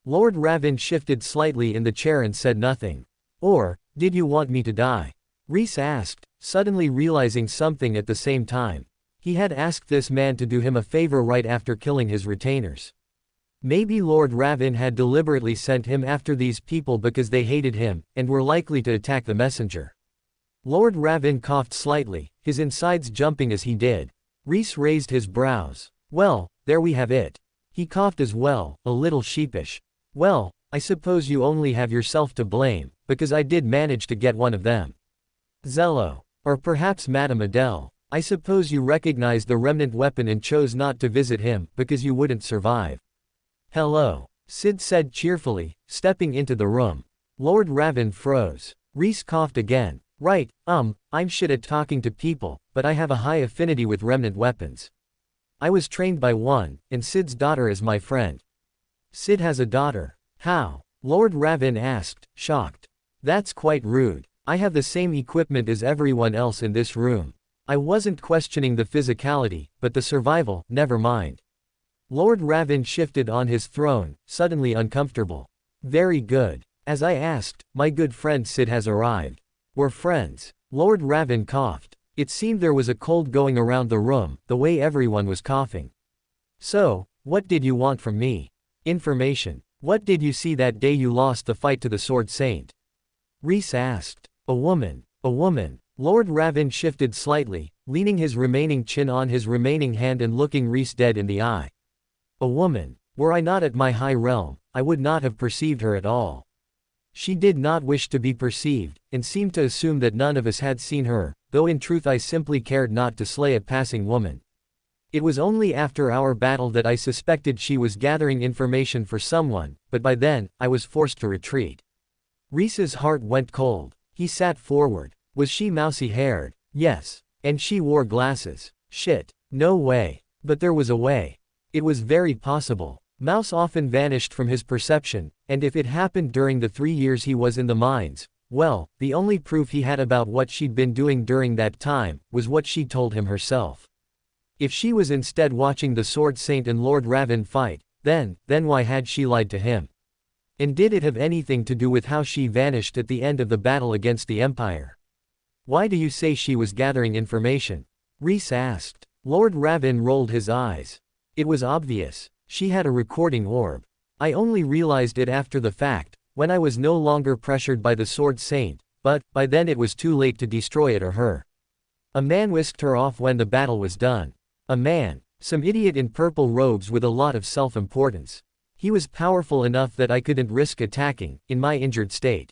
Lord Ravin shifted slightly in the chair and said nothing. Or, did you want me to die? Rhys asked, suddenly realizing something at the same time. He had asked this man to do him a favor right after killing his retainers. Maybe Lord Ravin had deliberately sent him after these people because they hated him, and were likely to attack the messenger. Lord Ravin coughed slightly, his insides jumping as he did. Rhys raised his brows. Well, there we have it. He coughed as well, a little sheepish. Well, I suppose you only have yourself to blame, because I did manage to get one of them. Zello. Or perhaps Madame Adele. I suppose you recognized the remnant weapon and chose not to visit him, because you wouldn't survive. Hello. Sid said cheerfully, stepping into the room. Lord Ravin froze. Rhys coughed again. Right, I'm shit at talking to people, but I have a high affinity with remnant weapons. I was trained by one, and Sid's daughter is my friend. Sid has a daughter. How? Lord Ravin asked, shocked. That's quite rude. I have the same equipment as everyone else in this room. I wasn't questioning the physicality, but the survival, never mind. Lord Ravin shifted on his throne, suddenly uncomfortable. Very good. As I asked, my good friend Sid has arrived. We're friends. Lord Ravin coughed. It seemed there was a cold going around the room, the way everyone was coughing. So, what did you want from me? Information. What did you see that day you lost the fight to the Sword Saint? Rhys asked. A woman. A woman. Lord Ravin shifted slightly, leaning his remaining chin on his remaining hand and looking Rhys dead in the eye. A woman. Were I not at my high realm, I would not have perceived her at all. She did not wish to be perceived, and seemed to assume that none of us had seen her, though in truth I simply cared not to slay a passing woman. It was only after our battle that I suspected she was gathering information for someone, but by then, I was forced to retreat. Rhys's heart went cold. He sat forward. Was she mousy-haired? Yes. And she wore glasses. Shit. No way. But there was a way. It was very possible. Mouse often vanished from his perception, and if it happened during the 3 years he was in the mines, well, the only proof he had about what she'd been doing during that time, was what she told him herself. If she was instead watching the Sword Saint and Lord Raven fight, then why had she lied to him? And did it have anything to do with how she vanished at the end of the battle against the Empire? Why do you say she was gathering information? Rhys asked. Lord Raven rolled his eyes. It was obvious. She had a recording orb. I only realized it after the fact, when I was no longer pressured by the Sword Saint, but by then it was too late to destroy it or her. A man whisked her off when the battle was done. A man. Some idiot in purple robes with a lot of self-importance. He was powerful enough that I couldn't risk attacking, in my injured state.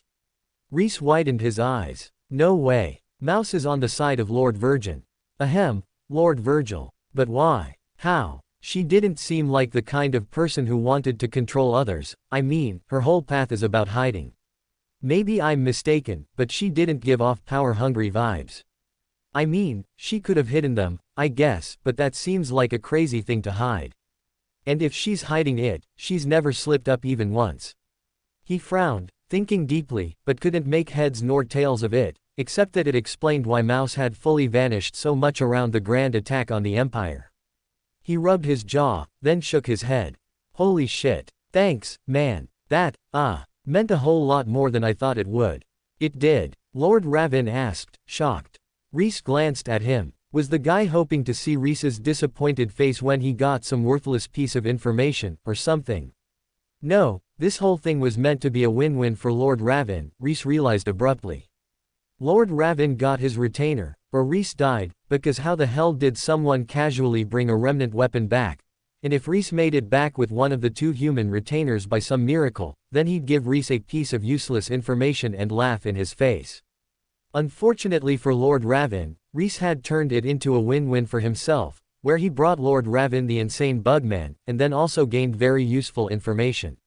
Rhys widened his eyes. No way. Mouse is on the side of Lord Virgin. Ahem, Lord Virgil. But why? How? She didn't seem like the kind of person who wanted to control others. I mean, her whole path is about hiding. Maybe I'm mistaken, but she didn't give off power-hungry vibes. I mean, she could have hidden them, I guess, but that seems like a crazy thing to hide. And if she's hiding it, she's never slipped up even once. He frowned, thinking deeply, but couldn't make heads nor tails of it, except that it explained why Mouse had fully vanished so much around the grand attack on the Empire. He rubbed his jaw, then shook his head. Holy shit. Thanks, man. That, meant a whole lot more than I thought it would. It did. Lord Raven asked, shocked. Rhys glanced at him. Was the guy hoping to see Rhys's disappointed face when he got some worthless piece of information, or something? No, this whole thing was meant to be a win-win for Lord Raven, Rhys realized abruptly. Lord Raven got his retainer, or Rhys died, because how the hell did someone casually bring a remnant weapon back? And if Rhys made it back with one of the two human retainers by some miracle, then he'd give Rhys a piece of useless information and laugh in his face. Unfortunately for Lord Raven, Rhys had turned it into a win-win for himself, where he brought Lord Raven the insane bugman, and then also gained very useful information.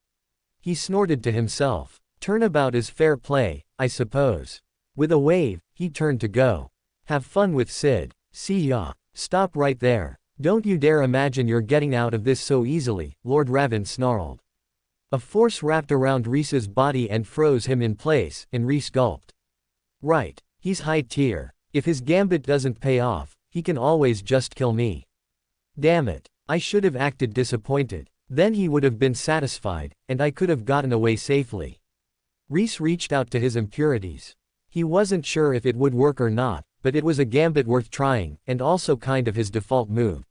He snorted to himself. Turnabout is fair play, I suppose. With a wave, he turned to go. Have fun with Sid. See ya. Stop right there. Don't you dare imagine you're getting out of this so easily, Lord Raven snarled. A force wrapped around Rhys's body and froze him in place, and Rhys gulped. Right. He's high tier. If his gambit doesn't pay off, he can always just kill me. Damn it. I should have acted disappointed. Then he would have been satisfied, and I could have gotten away safely. Rhys reached out to his impurities. He wasn't sure if it would work or not, but it was a gambit worth trying, and also kind of his default move.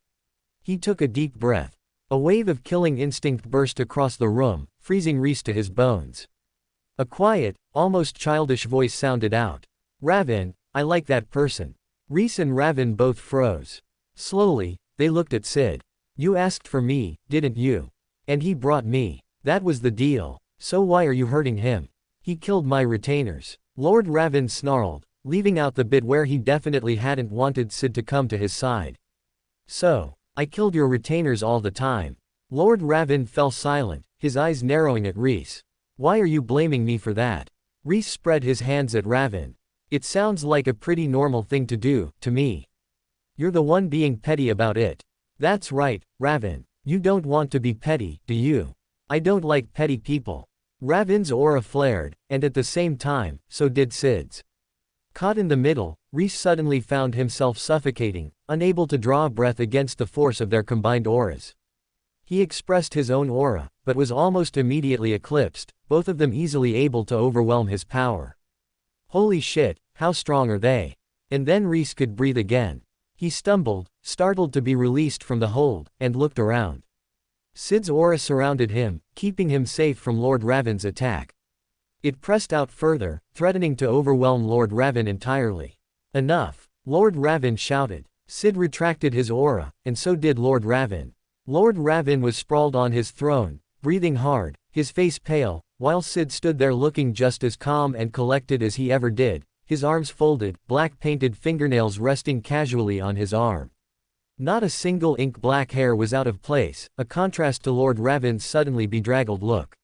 He took a deep breath. A wave of killing instinct burst across the room, freezing Rhys to his bones. A quiet, almost childish voice sounded out. Raven, I like that person. Rhys and Raven both froze. Slowly, they looked at Sid. You asked for me, didn't you? And he brought me. That was the deal. So why are you hurting him? He killed my retainers. Lord Raven snarled, leaving out the bit where he definitely hadn't wanted Sid to come to his side. So, I killed your retainers all the time. Lord Raven fell silent, his eyes narrowing at Rhys. Why are you blaming me for that? Rhys spread his hands at Raven. It sounds like a pretty normal thing to do, to me. You're the one being petty about it. That's right, Raven. You don't want to be petty, do you? I don't like petty people. Raven's aura flared, and at the same time, so did Sid's. Caught in the middle, Rhys suddenly found himself suffocating, unable to draw a breath against the force of their combined auras. He expressed his own aura, but was almost immediately eclipsed, both of them easily able to overwhelm his power. Holy shit, how strong are they? And then Rhys could breathe again. He stumbled, startled to be released from the hold, and looked around. Sid's aura surrounded him, keeping him safe from Lord Raven's attack. It pressed out further, threatening to overwhelm Lord Raven entirely. Enough! Lord Raven shouted. Sid retracted his aura, and so did Lord Raven. Lord Raven was sprawled on his throne, breathing hard, his face pale, while Sid stood there looking just as calm and collected as he ever did, his arms folded, black-painted fingernails resting casually on his arm. Not a single ink-black hair was out of place, a contrast to Lord Raven's suddenly bedraggled look.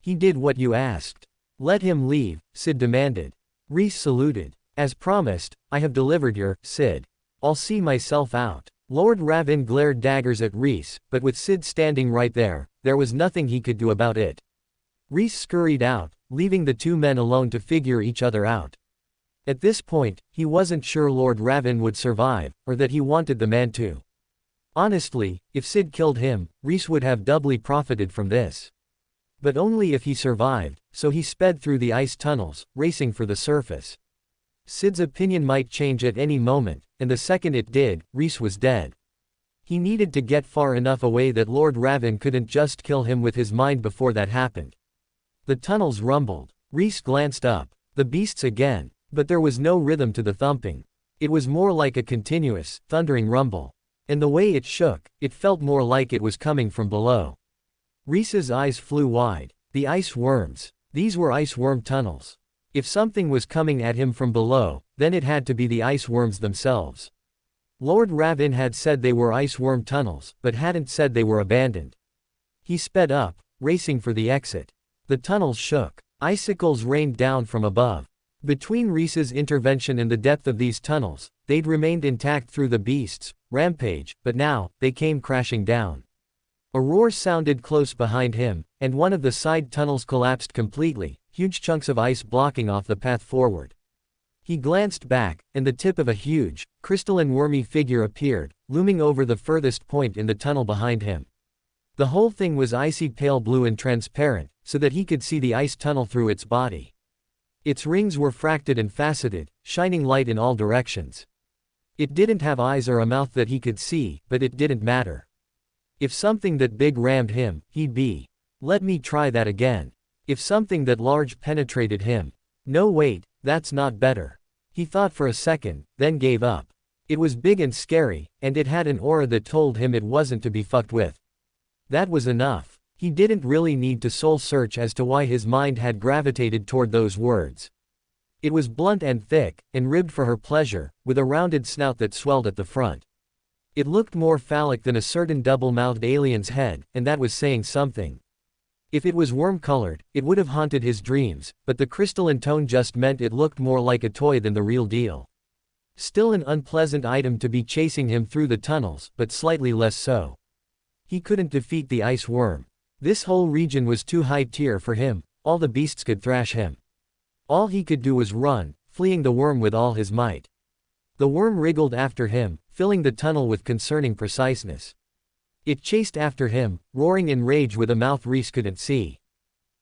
He did what you asked. Let him leave, Sid demanded. Rhys saluted. As promised, I have delivered your, Sid. I'll see myself out. Lord Raven glared daggers at Rhys, but with Sid standing right there was nothing he could do about it. Rhys scurried out, leaving the two men alone to figure each other out. At this point, he wasn't sure Lord Raven would survive, or that he wanted the man to. Honestly, if Sid killed him, Rhys would have doubly profited from this. But only if he survived, so he sped through the ice tunnels, racing for the surface. Sid's opinion might change at any moment, and the second it did, Rhys was dead. He needed to get far enough away that Lord Ravin couldn't just kill him with his mind before that happened. The tunnels rumbled. Rhys glanced up. The beasts again. But there was no rhythm to the thumping. It was more like a continuous, thundering rumble. And the way it shook, it felt more like it was coming from below. Rhys's eyes flew wide. The ice worms. These were ice worm tunnels. If something was coming at him from below, then it had to be the ice worms themselves. Lord Ravin had said they were ice worm tunnels, but hadn't said they were abandoned. He sped up, racing for the exit. The tunnels shook. Icicles rained down from above. Between Rhys's intervention and the depth of these tunnels, they'd remained intact through the beasts' rampage, but now, they came crashing down. A roar sounded close behind him, and one of the side tunnels collapsed completely, huge chunks of ice blocking off the path forward. He glanced back, and the tip of a huge, crystalline wormy figure appeared, looming over the furthest point in the tunnel behind him. The whole thing was icy pale blue and transparent, so that he could see the ice tunnel through its body. Its rings were fractured and faceted, shining light in all directions. It didn't have eyes or a mouth that he could see, but it didn't matter. If something that big rammed him, he'd be. Let me try that again. If something that large penetrated him. No wait, that's not better. He thought for a second, then gave up. It was big and scary, and it had an aura that told him it wasn't to be fucked with. That was enough. He didn't really need to soul search as to why his mind had gravitated toward those words. It was blunt and thick, and ribbed for her pleasure, with a rounded snout that swelled at the front. It looked more phallic than a certain double-mouthed alien's head, and that was saying something. If it was worm-colored, it would have haunted his dreams, but the crystalline tone just meant it looked more like a toy than the real deal. Still an unpleasant item to be chasing him through the tunnels, but slightly less so. He couldn't defeat the ice worm. This whole region was too high tier for him, all the beasts could thrash him. All he could do was run, fleeing the worm with all his might. The worm wriggled after him, filling the tunnel with concerning preciseness. It chased after him, roaring in rage with a mouth Rhys couldn't see.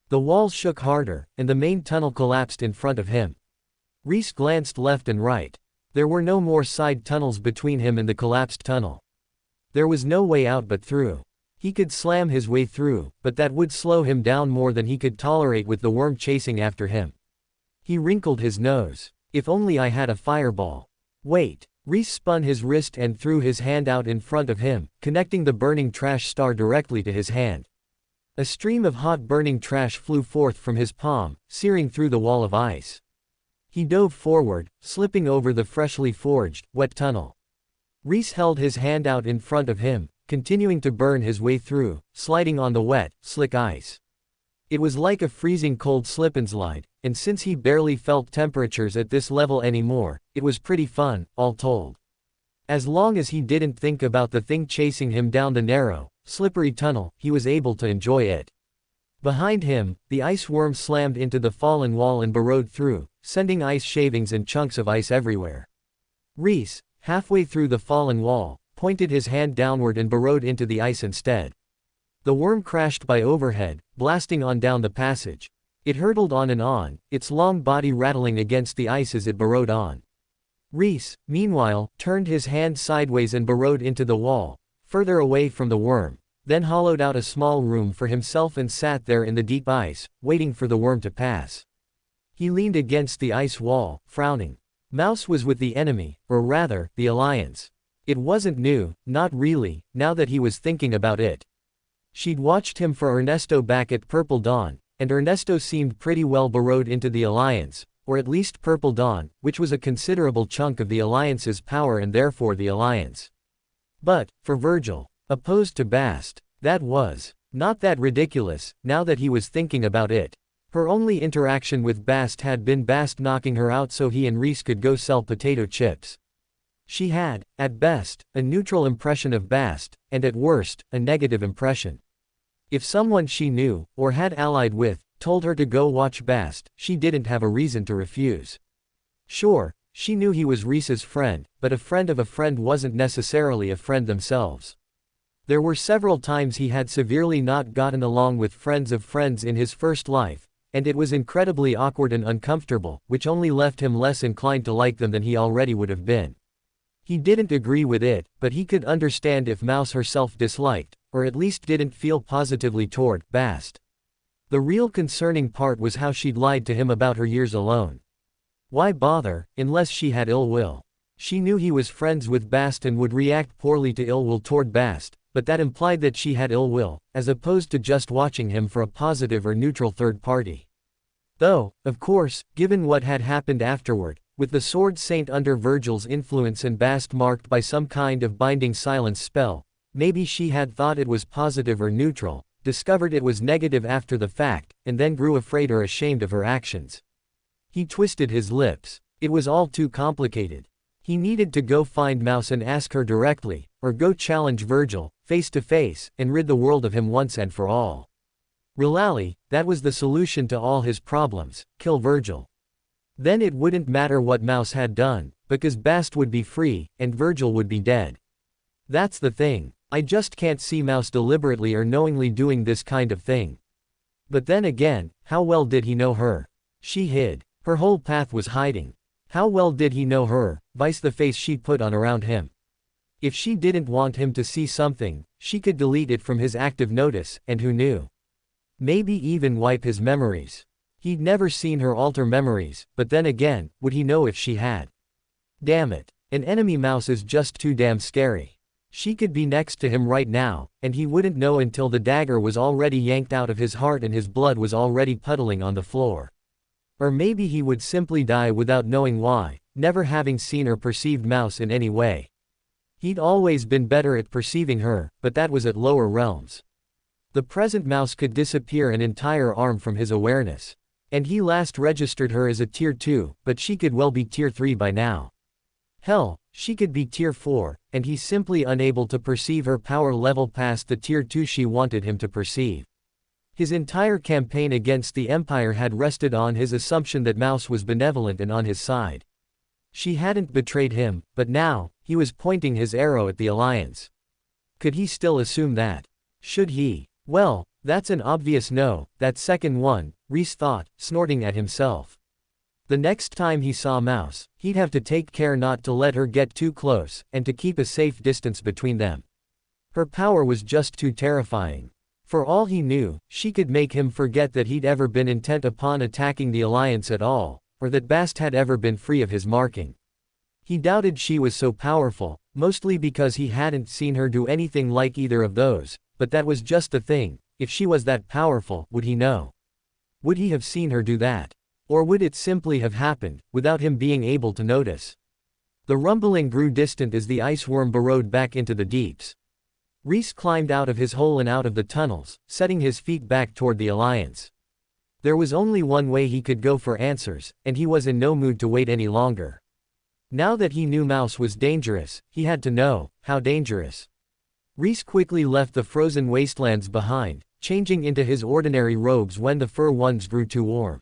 The walls shook harder, and the main tunnel collapsed in front of him. Rhys glanced left and right. There were no more side tunnels between him and the collapsed tunnel. There was no way out but through. He could slam his way through, but that would slow him down more than he could tolerate with the worm chasing after him. He wrinkled his nose. If only I had a fireball. Wait. Rhys spun his wrist and threw his hand out in front of him, connecting the burning trash star directly to his hand. A stream of hot burning trash flew forth from his palm, searing through the wall of ice. He dove forward, slipping over the freshly forged, wet tunnel. Rhys held his hand out in front of him, continuing to burn his way through, sliding on the wet, slick ice. It was like a freezing cold slip and slide, and since he barely felt temperatures at this level anymore, it was pretty fun, all told. As long as he didn't think about the thing chasing him down the narrow, slippery tunnel, he was able to enjoy it. Behind him, the ice worm slammed into the fallen wall and burrowed through, sending ice shavings and chunks of ice everywhere. Rhys, halfway through the fallen wall, pointed his hand downward and burrowed into the ice instead. The worm crashed by overhead, blasting on down the passage. It hurtled on, its long body rattling against the ice as it burrowed on. Rhys, meanwhile, turned his hand sideways and burrowed into the wall, further away from the worm, then hollowed out a small room for himself and sat there in the deep ice, waiting for the worm to pass. He leaned against the ice wall, frowning. Mouse was with the enemy, or rather, the Alliance. It wasn't new, not really, now that he was thinking about it. She'd watched him for Ernesto back at Purple Dawn, and Ernesto seemed pretty well burrowed into the Alliance, or at least Purple Dawn, which was a considerable chunk of the Alliance's power and therefore the Alliance. But, for Virgil, opposed to Bast, that was not that ridiculous, now that he was thinking about it. Her only interaction with Bast had been Bast knocking her out so he and Rhys could go sell potato chips. She had, at best, a neutral impression of Bast, and at worst, a negative impression. If someone she knew, or had allied with, told her to go watch Bast, she didn't have a reason to refuse. Sure, she knew he was Rhys's friend, but a friend of a friend wasn't necessarily a friend themselves. There were several times he had severely not gotten along with friends of friends in his first life, and it was incredibly awkward and uncomfortable, which only left him less inclined to like them than he already would have been. He didn't agree with it, but he could understand if Mouse herself disliked, or at least didn't feel positively toward, Bast. The real concerning part was how she'd lied to him about her years alone. Why bother, unless she had ill will? She knew he was friends with Bast and would react poorly to ill will toward Bast, but that implied that she had ill will, as opposed to just watching him for a positive or neutral third party. Though, of course, given what had happened afterward, with the Sword Saint under Virgil's influence and Bast marked by some kind of binding silence spell, maybe she had thought it was positive or neutral, discovered it was negative after the fact, and then grew afraid or ashamed of her actions. He twisted his lips. It was all too complicated. He needed to go find Mouse and ask her directly, or go challenge Virgil, face to face, and rid the world of him once and for all. Really, that was the solution to all his problems: kill Virgil. Then it wouldn't matter what Mouse had done, because Bast would be free, and Virgil would be dead. That's the thing. I just can't see Mouse deliberately or knowingly doing this kind of thing. But then again, how well did he know her? She hid. Her whole path was hiding. How well did he know her, vice the face she'd put on around him? If she didn't want him to see something, she could delete it from his active notice, and who knew? Maybe even wipe his memories. He'd never seen her alter memories, but then again, would he know if she had? Damn it. An enemy Mouse is just too damn scary. She could be next to him right now, and he wouldn't know until the dagger was already yanked out of his heart and his blood was already puddling on the floor. Or maybe he would simply die without knowing why, never having seen or perceived Mouse in any way. He'd always been better at perceiving her, but that was at lower realms. The present Mouse could disappear an entire arm from his awareness. And he last registered her as a Tier 2, but she could well be Tier 3 by now. Hell, she could be Tier 4, and he's simply unable to perceive her power level past the Tier 2 she wanted him to perceive. His entire campaign against the Empire had rested on his assumption that Mouse was benevolent and on his side. She hadn't betrayed him, but now, he was pointing his arrow at the Alliance. Could he still assume that? Should he? Well, that's an obvious no, that second one, Rhys thought, snorting at himself. The next time he saw Mouse, he'd have to take care not to let her get too close, and to keep a safe distance between them. Her power was just too terrifying. For all he knew, she could make him forget that he'd ever been intent upon attacking the Alliance at all, or that Bast had ever been free of his marking. He doubted she was so powerful, mostly because he hadn't seen her do anything like either of those, but that was just the thing. If she was that powerful, would he know? Would he have seen her do that? Or would it simply have happened, without him being able to notice? The rumbling grew distant as the ice worm burrowed back into the deeps. Rhys climbed out of his hole and out of the tunnels, setting his feet back toward the Alliance. There was only one way he could go for answers, and he was in no mood to wait any longer. Now that he knew Mouse was dangerous, he had to know how dangerous. Rhys quickly left the frozen wastelands behind, changing into his ordinary robes when the fur ones grew too warm.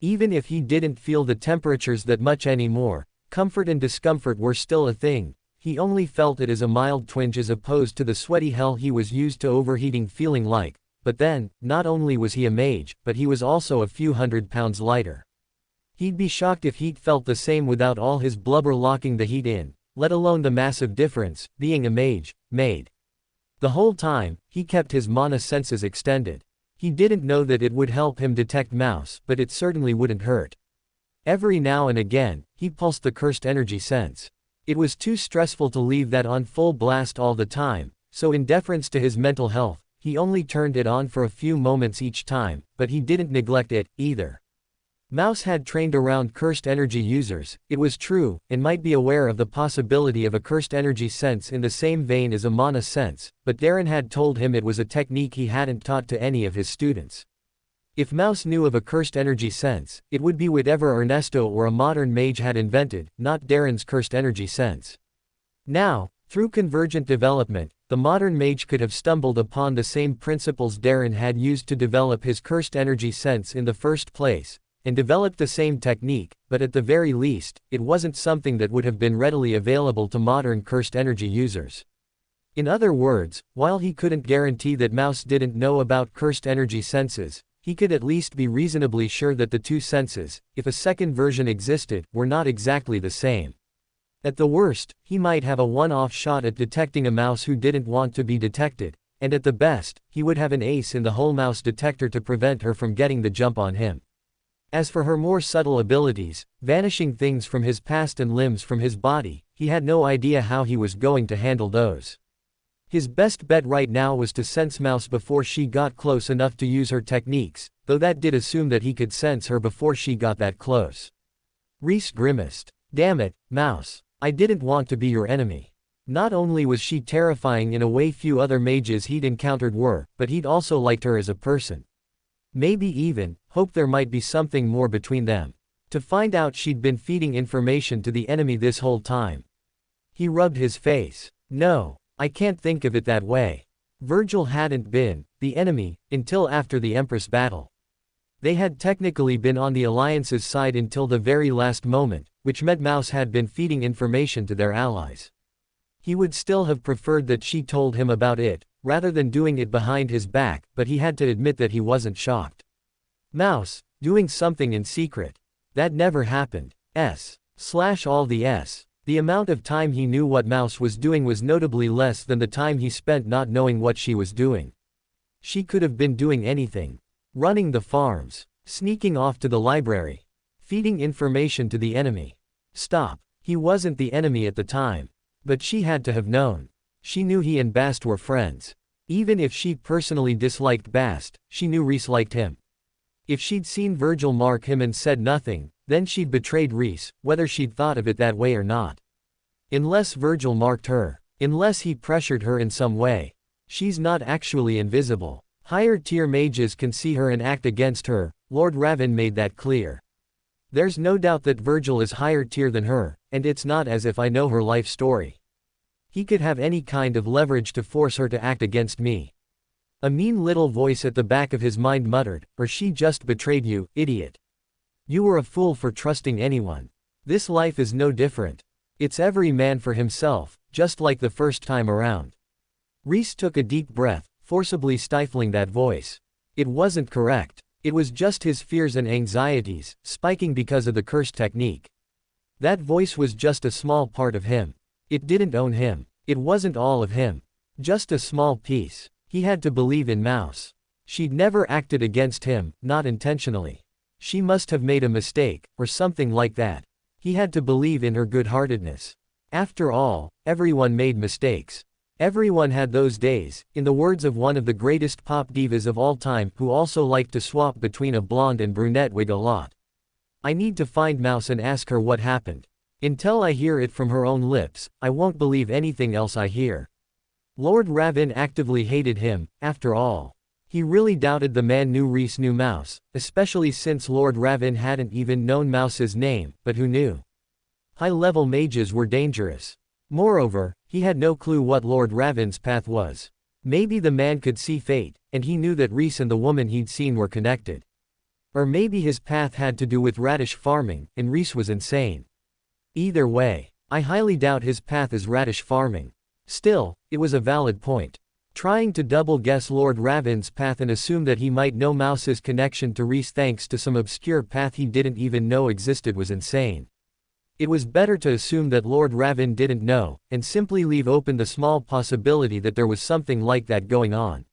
Even if he didn't feel the temperatures that much anymore, comfort and discomfort were still a thing. He only felt it as a mild twinge as opposed to the sweaty hell he was used to overheating feeling like. But then, not only was he a mage, but he was also a few 100 pounds lighter. He'd be shocked if he'd felt the same without all his blubber locking the heat in, let alone the massive difference being a mage made. The whole time, he kept his mana senses extended. He didn't know that it would help him detect Mouse, but it certainly wouldn't hurt. Every now and again, he pulsed the cursed energy sense. It was too stressful to leave that on full blast all the time, so in deference to his mental health, he only turned it on for a few moments each time, but he didn't neglect it, either. Mouse had trained around cursed energy users, it was true, and might be aware of the possibility of a cursed energy sense in the same vein as a mana sense, but Darren had told him it was a technique he hadn't taught to any of his students. If Mouse knew of a cursed energy sense, it would be whatever Ernesto or a modern mage had invented, not Darren's cursed energy sense. Now, through convergent development, the modern mage could have stumbled upon the same principles Darren had used to develop his cursed energy sense in the first place, and developed the same technique, but at the very least, it wasn't something that would have been readily available to modern cursed energy users. In other words, while he couldn't guarantee that Mouse didn't know about cursed energy senses, he could at least be reasonably sure that the two senses, if a second version existed, were not exactly the same. At the worst, he might have a one-off shot at detecting a mouse who didn't want to be detected, and at the best, he would have an ace in the hole mouse detector to prevent her from getting the jump on him. As for her more subtle abilities, vanishing things from his past and limbs from his body, he had no idea how he was going to handle those. His best bet right now was to sense Mouse before she got close enough to use her techniques, though that did assume that he could sense her before she got that close. Rhys grimaced. Damn it, Mouse. I didn't want to be your enemy. Not only was she terrifying in a way few other mages he'd encountered were, but he'd also liked her as a person. Maybe even, hoped there might be something more between them. To find out she'd been feeding information to the enemy this whole time. He rubbed his face. No. I can't think of it that way. Virgil hadn't been the enemy until after the Empress battle. They had technically been on the Alliance's side until the very last moment, which meant Mouse had been feeding information to their allies. He would still have preferred that she told him about it, rather than doing it behind his back, but he had to admit that he wasn't shocked. Mouse, doing something in secret. That never happened. All the S. The amount of time he knew what Mouse was doing was notably less than the time he spent not knowing what she was doing. She could have been doing anything. Running the farms. Sneaking off to the library. Feeding information to the enemy. Stop. He wasn't the enemy at the time. But she had to have known. She knew he and Bast were friends. Even if she personally disliked Bast, she knew Rhys liked him. If she'd seen Virgil mark him and said nothing, then she'd betrayed Rhys, whether she'd thought of it that way or not. Unless Virgil marked her. Unless he pressured her in some way. She's not actually invisible. Higher tier mages can see her and act against her, Lord Ravin made that clear. There's no doubt that Virgil is higher tier than her, and it's not as if I know her life story. He could have any kind of leverage to force her to act against me. A mean little voice at the back of his mind muttered, or she just betrayed you, idiot. You were a fool for trusting anyone. This life is no different. It's every man for himself, just like the first time around. Rhys took a deep breath, forcibly stifling that voice. It wasn't correct. It was just his fears and anxieties, spiking because of the curse technique. That voice was just a small part of him. It didn't own him. It wasn't all of him. Just a small piece. He had to believe in Mouse. She'd never acted against him, not intentionally. She must have made a mistake, or something like that. He had to believe in her good-heartedness. After all, everyone made mistakes. Everyone had those days, in the words of one of the greatest pop divas of all time who also liked to swap between a blonde and brunette wig a lot. I need to find Mouse and ask her what happened. Until I hear it from her own lips, I won't believe anything else I hear. Lord Ravin actively hated him, after all. He really doubted the man Rhys knew Mouse, especially since Lord Ravin hadn't even known Mouse's name, but who knew? High-level mages were dangerous. Moreover, he had no clue what Lord Ravin's path was. Maybe the man could see fate, and he knew that Rhys and the woman he'd seen were connected. Or maybe his path had to do with radish farming, and Rhys was insane. Either way, I highly doubt his path is radish farming. Still, it was a valid point. Trying to double-guess Lord Ravin's path and assume that he might know Mouse's connection to Rhys thanks to some obscure path he didn't even know existed was insane. It was better to assume that Lord Ravin didn't know, and simply leave open the small possibility that there was something like that going on.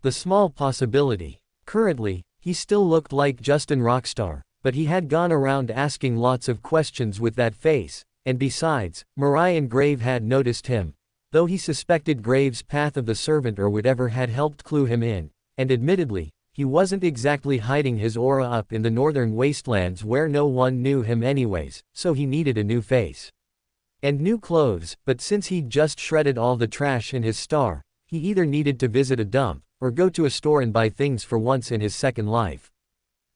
The small possibility. Currently, he still looked like Justin Rockstar, but he had gone around asking lots of questions with that face, and besides, Marion Grave had noticed him, though he suspected Grave's path of the servant or whatever had helped clue him in, and admittedly, he wasn't exactly hiding his aura up in the northern wastelands where no one knew him anyways, so he needed a new face. And new clothes, but since he'd just shredded all the trash in his star, he either needed to visit a dump, or go to a store and buy things for once in his second life.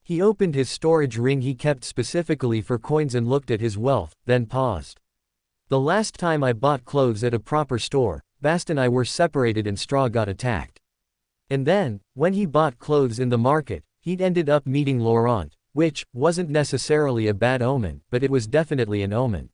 He opened his storage ring he kept specifically for coins and looked at his wealth, then paused. The last time I bought clothes at a proper store, Bast and I were separated and Straw got attacked. And then, when he bought clothes in the market, he'd ended up meeting Laurent, which wasn't necessarily a bad omen, but it was definitely an omen.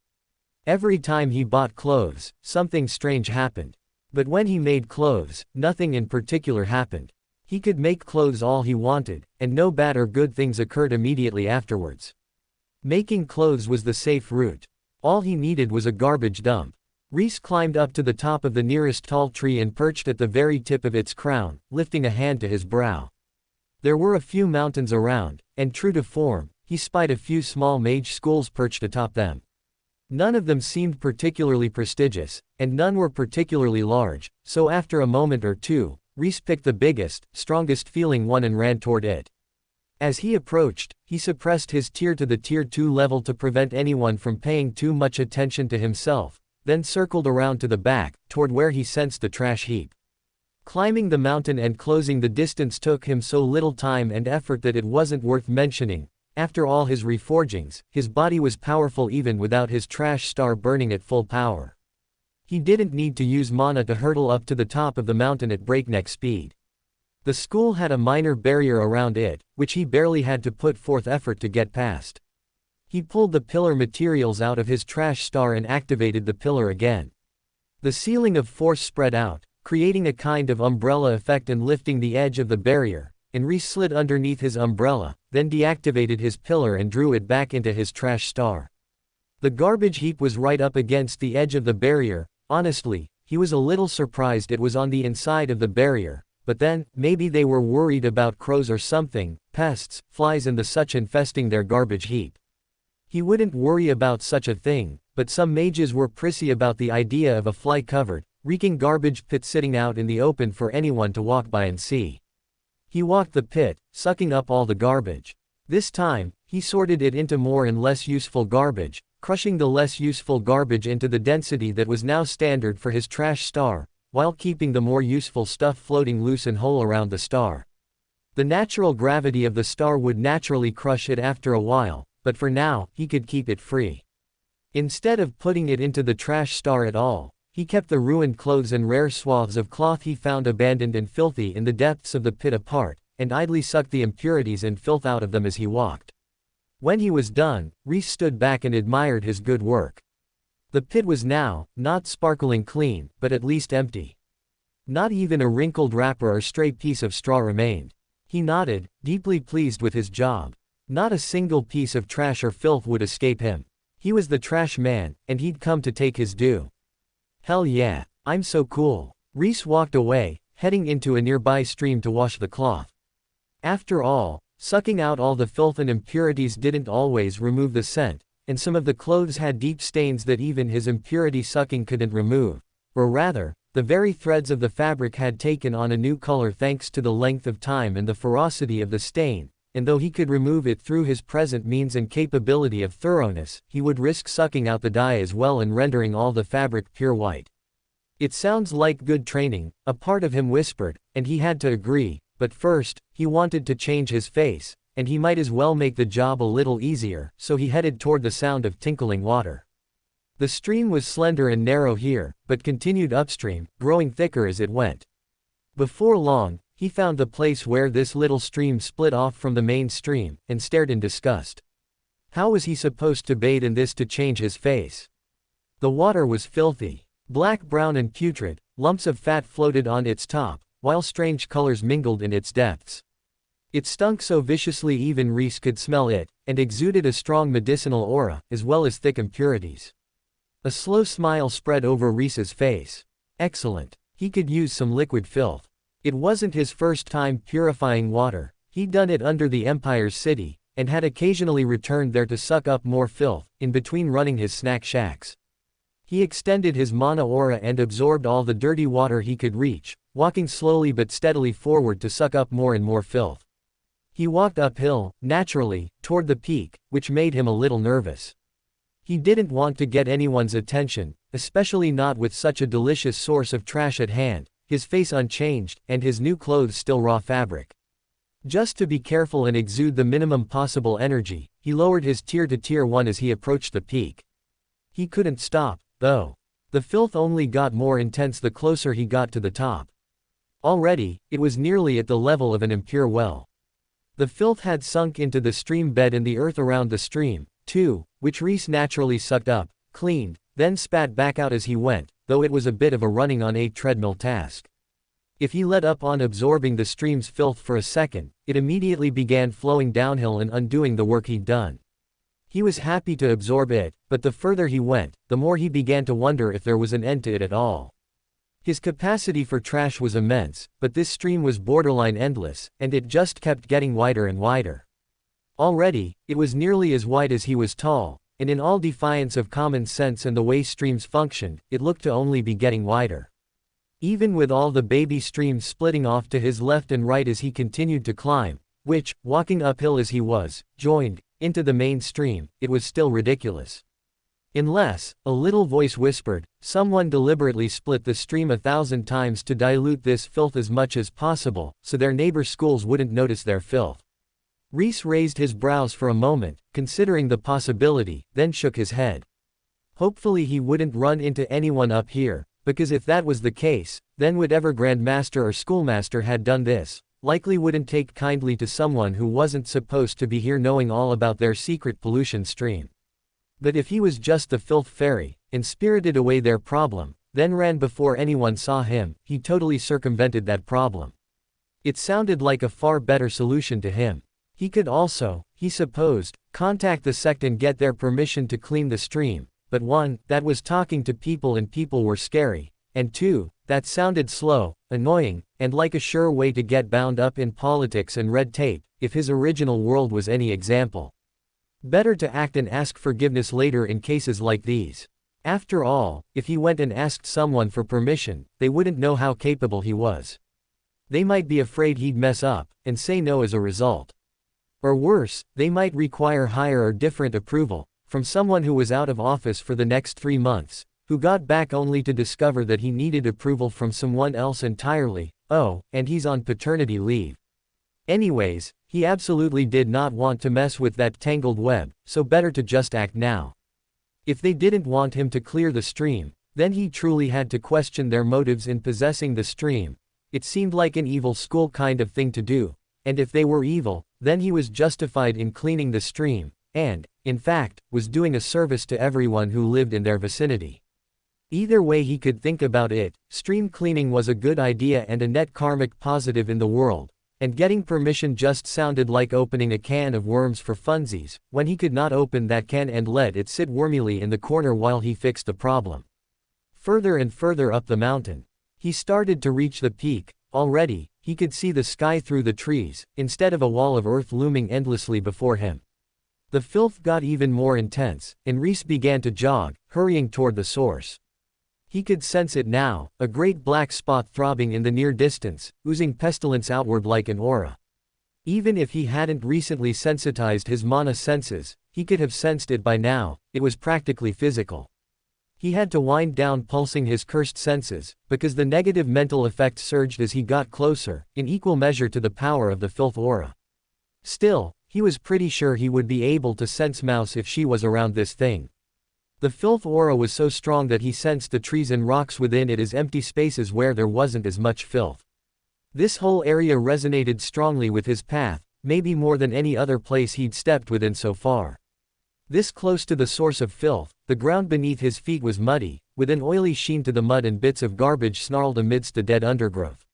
Every time he bought clothes, something strange happened. But when he made clothes, nothing in particular happened. He could make clothes all he wanted, and no bad or good things occurred immediately afterwards. Making clothes was the safe route. All he needed was a garbage dump. Rhys climbed up to the top of the nearest tall tree and perched at the very tip of its crown, lifting a hand to his brow. There were a few mountains around, and true to form, he spied a few small mage schools perched atop them. None of them seemed particularly prestigious, and none were particularly large, so after a moment or two, Rhys picked the biggest, strongest feeling one and ran toward it. As he approached, he suppressed his tear to the Tier 2 level to prevent anyone from paying too much attention to himself, then circled around to the back, toward where he sensed the trash heap. Climbing the mountain and closing the distance took him so little time and effort that it wasn't worth mentioning. After all his reforgings, his body was powerful even without his trash star burning at full power. He didn't need to use mana to hurtle up to the top of the mountain at breakneck speed. The school had a minor barrier around it, which he barely had to put forth effort to get past. He pulled the pillar materials out of his trash star and activated the pillar again. The ceiling of force spread out, creating a kind of umbrella effect and lifting the edge of the barrier, and Rhys slid underneath his umbrella, then deactivated his pillar and drew it back into his trash star. The garbage heap was right up against the edge of the barrier. Honestly, he was a little surprised it was on the inside of the barrier, but then, maybe they were worried about crows or something, pests, flies and the such infesting their garbage heap. He wouldn't worry about such a thing, but some mages were prissy about the idea of a fly-covered, reeking garbage pit sitting out in the open for anyone to walk by and see. He walked the pit, sucking up all the garbage. This time, he sorted it into more and less useful garbage, crushing the less useful garbage into the density that was now standard for his trash star, while keeping the more useful stuff floating loose and whole around the star. The natural gravity of the star would naturally crush it after a while, but for now, he could keep it free. Instead of putting it into the trash star at all, he kept the ruined clothes and rare swaths of cloth he found abandoned and filthy in the depths of the pit apart, and idly sucked the impurities and filth out of them as he walked. When he was done, Rhys stood back and admired his good work. The pit was now, not sparkling clean, but at least empty. Not even a wrinkled wrapper or stray piece of straw remained. He nodded, deeply pleased with his job. Not a single piece of trash or filth would escape him. He was the trash man, and he'd come to take his due. Hell yeah, I'm so cool. Rhys walked away, heading into a nearby stream to wash the cloth. After all, sucking out all the filth and impurities didn't always remove the scent, and some of the clothes had deep stains that even his impurity sucking couldn't remove. Or rather, the very threads of the fabric had taken on a new color thanks to the length of time and the ferocity of the stain, and though he could remove it through his present means and capability of thoroughness, he would risk sucking out the dye as well and rendering all the fabric pure white. It sounds like good training, a part of him whispered, and he had to agree, but first, he wanted to change his face, and he might as well make the job a little easier, so he headed toward the sound of tinkling water. The stream was slender and narrow here, but continued upstream, growing thicker as it went. Before long, he found the place where this little stream split off from the main stream, and stared in disgust. How was he supposed to bathe in this to change his face? The water was filthy. Black, brown and putrid, lumps of fat floated on its top, while strange colors mingled in its depths. It stunk so viciously even Rhys could smell it, and exuded a strong medicinal aura, as well as thick impurities. A slow smile spread over Rhys's face. Excellent. He could use some liquid filth. It wasn't his first time purifying water. He'd done it under the Empire's city, and had occasionally returned there to suck up more filth, in between running his snack shacks. He extended his mana aura and absorbed all the dirty water he could reach, walking slowly but steadily forward to suck up more and more filth. He walked uphill, naturally, toward the peak, which made him a little nervous. He didn't want to get anyone's attention, especially not with such a delicious source of trash at hand, his face unchanged, and his new clothes still raw fabric. Just to be careful and exude the minimum possible energy, he lowered his tier to tier 1 as he approached the peak. He couldn't stop, though. The filth only got more intense the closer he got to the top. Already, it was nearly at the level of an impure well. The filth had sunk into the stream bed and the earth around the stream, too, which Rhys naturally sucked up, cleaned, then spat back out as he went. though it was a bit of a running on a treadmill task. If he let up on absorbing the stream's filth for a second, it immediately began flowing downhill and undoing the work he'd done. He was happy to absorb it, but the further he went, the more he began to wonder if there was an end to it at all. His capacity for trash was immense, but this stream was borderline endless, and it just kept getting wider and wider. Already, it was nearly as wide as he was tall, and in all defiance of common sense and the way streams functioned, it looked to only be getting wider. Even with all the baby streams splitting off to his left and right as he continued to climb, which, walking uphill as he was, joined into the main stream, it was still ridiculous. Unless, a little voice whispered, someone deliberately split the stream 1,000 times to dilute this filth as much as possible, so their neighbor schools wouldn't notice their filth. Rhys raised his brows for a moment, considering the possibility, then shook his head. Hopefully he wouldn't run into anyone up here, because if that was the case, then whatever grandmaster or schoolmaster had done this, likely wouldn't take kindly to someone who wasn't supposed to be here knowing all about their secret pollution stream. But if he was just the filth fairy, and spirited away their problem, then ran before anyone saw him, he totally circumvented that problem. It sounded like a far better solution to him. He could also, he supposed, contact the sect and get their permission to clean the stream, but 1, that was talking to people and people were scary, and 2, that sounded slow, annoying, and like a sure way to get bound up in politics and red tape, if his original world was any example. Better to act and ask forgiveness later in cases like these. After all, if he went and asked someone for permission, they wouldn't know how capable he was. They might be afraid he'd mess up, and say no as a result. Or worse, they might require higher or different approval, from someone who was out of office for the next 3 months, who got back only to discover that he needed approval from someone else entirely, oh, and he's on paternity leave. Anyways, he absolutely did not want to mess with that tangled web, so better to just act now. If they didn't want him to clear the stream, then he truly had to question their motives in possessing the stream. It seemed like an evil school kind of thing to do, and if they were evil, then he was justified in cleaning the stream, and, in fact, was doing a service to everyone who lived in their vicinity. Either way he could think about it, stream cleaning was a good idea and a net karmic positive in the world, and getting permission just sounded like opening a can of worms for funsies, when he could not open that can and let it sit wormily in the corner while he fixed the problem. Further and further up the mountain. He started to reach the peak. Already, he could see the sky through the trees, instead of a wall of earth looming endlessly before him. The filth got even more intense, and Rhys began to jog, hurrying toward the source. He could sense it now, a great black spot throbbing in the near distance, oozing pestilence outward like an aura. Even if he hadn't recently sensitized his mana senses, he could have sensed it by now. It was practically physical. He had to wind down pulsing his cursed senses, because the negative mental effect surged as he got closer, in equal measure to the power of the filth aura. Still, he was pretty sure he would be able to sense Mouse if she was around this thing. The filth aura was so strong that he sensed the trees and rocks within it as empty spaces where there wasn't as much filth. This whole area resonated strongly with his path, maybe more than any other place he'd stepped within so far. This close to the source of filth, the ground beneath his feet was muddy, with an oily sheen to the mud and bits of garbage snarled amidst the dead undergrowth.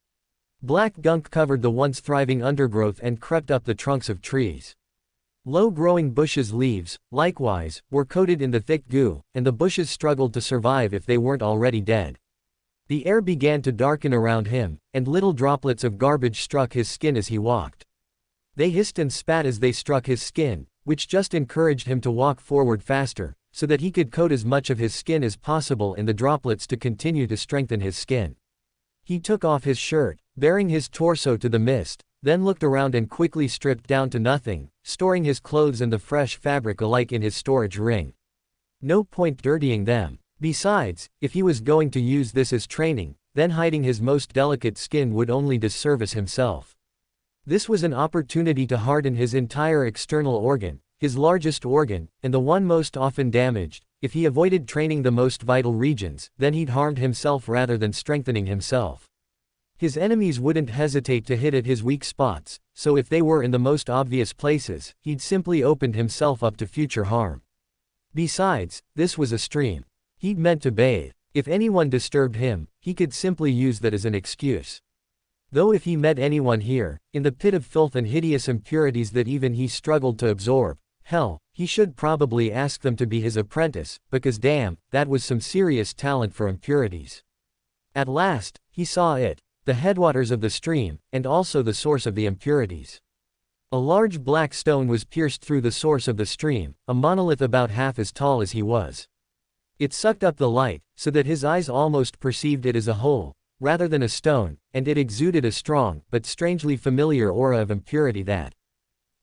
Black gunk covered the once thriving undergrowth and crept up the trunks of trees. Low-growing bushes' leaves, likewise, were coated in the thick goo, and the bushes struggled to survive if they weren't already dead. The air began to darken around him, and little droplets of garbage struck his skin as he walked. They hissed and spat as they struck his skin, which just encouraged him to walk forward faster, so that he could coat as much of his skin as possible in the droplets to continue to strengthen his skin. He took off his shirt, baring his torso to the mist, then looked around and quickly stripped down to nothing, storing his clothes and the fresh fabric alike in his storage ring. No point dirtying them. Besides, if he was going to use this as training, then hiding his most delicate skin would only disservice himself. This was an opportunity to harden his entire external organ, his largest organ, and the one most often damaged. If he avoided training the most vital regions, then he'd harmed himself rather than strengthening himself. His enemies wouldn't hesitate to hit at his weak spots, so if they were in the most obvious places, he'd simply opened himself up to future harm. Besides, this was a stream. He'd meant to bathe. If anyone disturbed him, he could simply use that as an excuse. Though if he met anyone here, in the pit of filth and hideous impurities that even he struggled to absorb, hell, he should probably ask them to be his apprentice, because damn, that was some serious talent for impurities. At last, he saw it, the headwaters of the stream, and also the source of the impurities. A large black stone was pierced through the source of the stream, a monolith about half as tall as he was. It sucked up the light, so that his eyes almost perceived it as a hole, rather than a stone, and it exuded a strong, but strangely familiar aura of impurity that.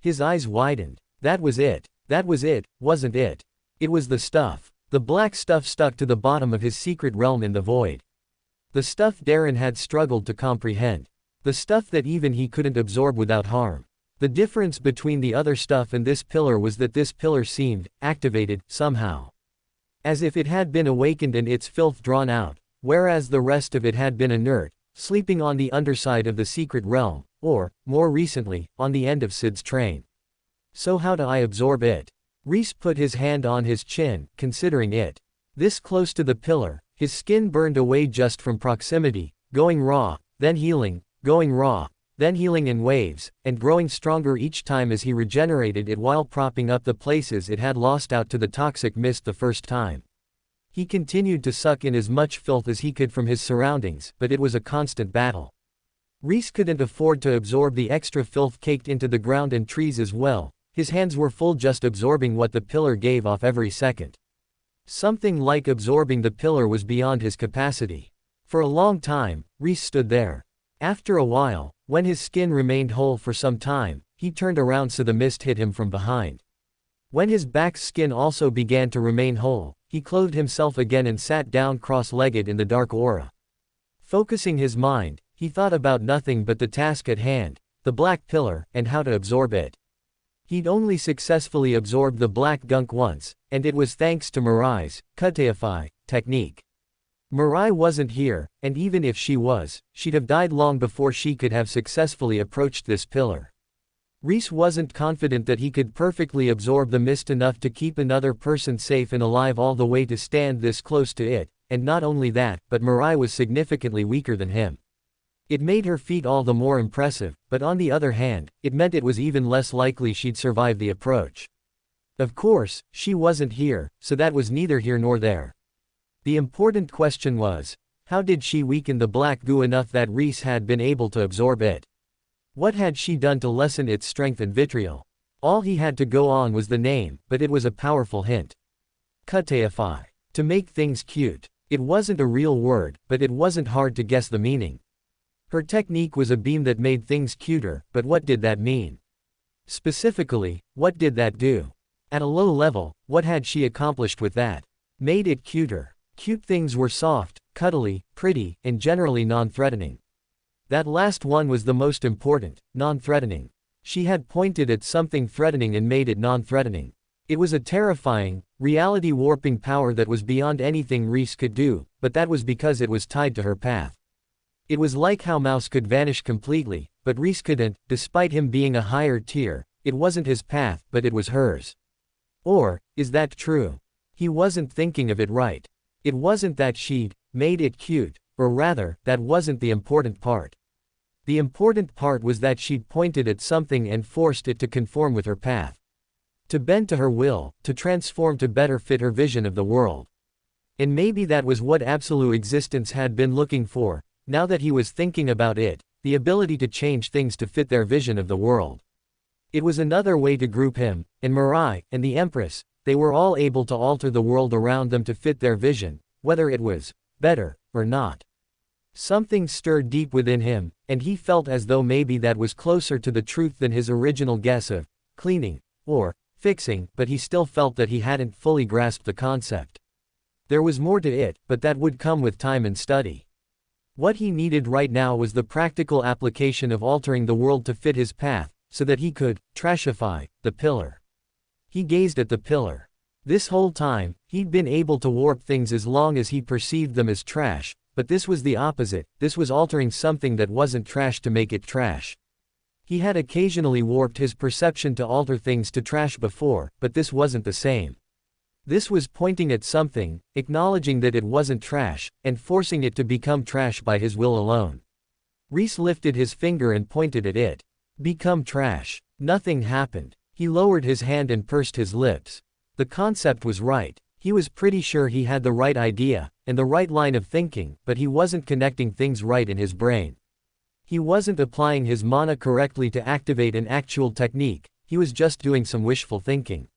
His eyes widened. That was it. That was it, wasn't it? It was the stuff. The black stuff stuck to the bottom of his secret realm in the void. The stuff Darren had struggled to comprehend. The stuff that even he couldn't absorb without harm. The difference between the other stuff and this pillar was that this pillar seemed activated, somehow. As if it had been awakened and its filth drawn out, whereas the rest of it had been inert, sleeping on the underside of the secret realm, or, more recently, on the end of Sid's train. So how do I absorb it? Rhys put his hand on his chin, considering it. This close to the pillar, his skin burned away just from proximity, going raw, then healing, going raw, then healing in waves, and growing stronger each time as he regenerated it while propping up the places it had lost out to the toxic mist the first time. He continued to suck in as much filth as he could from his surroundings, but it was a constant battle. Rhys couldn't afford to absorb the extra filth caked into the ground and trees as well. His hands were full just absorbing what the pillar gave off every second. Something like absorbing the pillar was beyond his capacity. For a long time, Rhys stood there. After a while, when his skin remained whole for some time, he turned around so the mist hit him from behind. When his back's skin also began to remain whole, he clothed himself again and sat down cross-legged in the dark aura. Focusing his mind, he thought about nothing but the task at hand, the black pillar, and how to absorb it. He'd only successfully absorbed the black gunk once, and it was thanks to Mirai's Cultivation technique. Mirai wasn't here, and even if she was, she'd have died long before she could have successfully approached this pillar. Rhys wasn't confident that he could perfectly absorb the mist enough to keep another person safe and alive all the way to stand this close to it, and not only that, but Mirai was significantly weaker than him. It made her feat all the more impressive, but on the other hand, it meant it was even less likely she'd survive the approach. Of course, she wasn't here, so that was neither here nor there. The important question was, how did she weaken the black goo enough that Rhys had been able to absorb it? What had she done to lessen its strength and vitriol? All he had to go on was the name, but it was a powerful hint. Cultivation. To make things cute. It wasn't a real word, but it wasn't hard to guess the meaning. Her technique was a beam that made things cuter, but what did that mean? Specifically, what did that do? At a low level, what had she accomplished with that? Made it cuter. Cute things were soft, cuddly, pretty, and generally non-threatening. That last one was the most important, non-threatening. She had pointed at something threatening and made it non-threatening. It was a terrifying, reality-warping power that was beyond anything Rhys could do, but that was because it was tied to her path. It was like how Mouse could vanish completely, but Rhys couldn't, despite him being a higher tier. It wasn't his path, but it was hers. Or, is that true? He wasn't thinking of it right. It wasn't that she'd made it cute, or rather, that wasn't the important part. The important part was that she'd pointed at something and forced it to conform with her path. To bend to her will, to transform to better fit her vision of the world. And maybe that was what absolute existence had been looking for. Now that he was thinking about it, the ability to change things to fit their vision of the world. It was another way to group him, and Mirai, and the Empress. They were all able to alter the world around them to fit their vision, whether it was better or not. Something stirred deep within him, and he felt as though maybe that was closer to the truth than his original guess of cleaning or fixing, but he still felt that he hadn't fully grasped the concept. There was more to it, but that would come with time and study. What he needed right now was the practical application of altering the world to fit his path, so that he could trashify the pillar. He gazed at the pillar. This whole time, he'd been able to warp things as long as he perceived them as trash, but this was the opposite. This was altering something that wasn't trash to make it trash. He had occasionally warped his perception to alter things to trash before, but this wasn't the same. This was pointing at something, acknowledging that it wasn't trash, and forcing it to become trash by his will alone. Rhys lifted his finger and pointed at it. Become trash. Nothing happened. He lowered his hand and pursed his lips. The concept was right. He was pretty sure he had the right idea, and the right line of thinking, but he wasn't connecting things right in his brain. He wasn't applying his mana correctly to activate an actual technique, he was just doing some wishful thinking.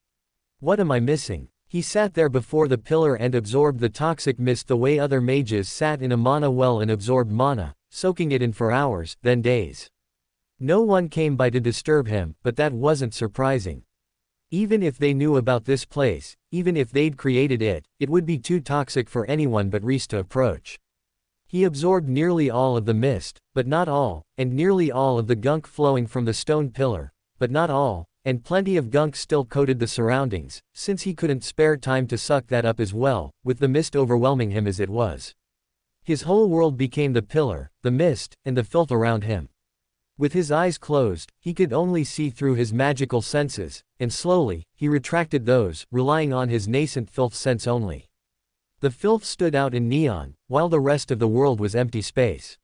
What am I missing? He sat there before the pillar and absorbed the toxic mist the way other mages sat in a mana well and absorbed mana, soaking it in for hours, then days. No one came by to disturb him, but that wasn't surprising. Even if they knew about this place, even if they'd created it, it would be too toxic for anyone but Rhys to approach. He absorbed nearly all of the mist, but not all, and nearly all of the gunk flowing from the stone pillar, but not all, and plenty of gunk still coated the surroundings, since he couldn't spare time to suck that up as well, with the mist overwhelming him as it was. His whole world became the pillar, the mist, and the filth around him. With his eyes closed, he could only see through his magical senses, and slowly, he retracted those, relying on his nascent filth sense only. The filth stood out in neon, while the rest of the world was empty space.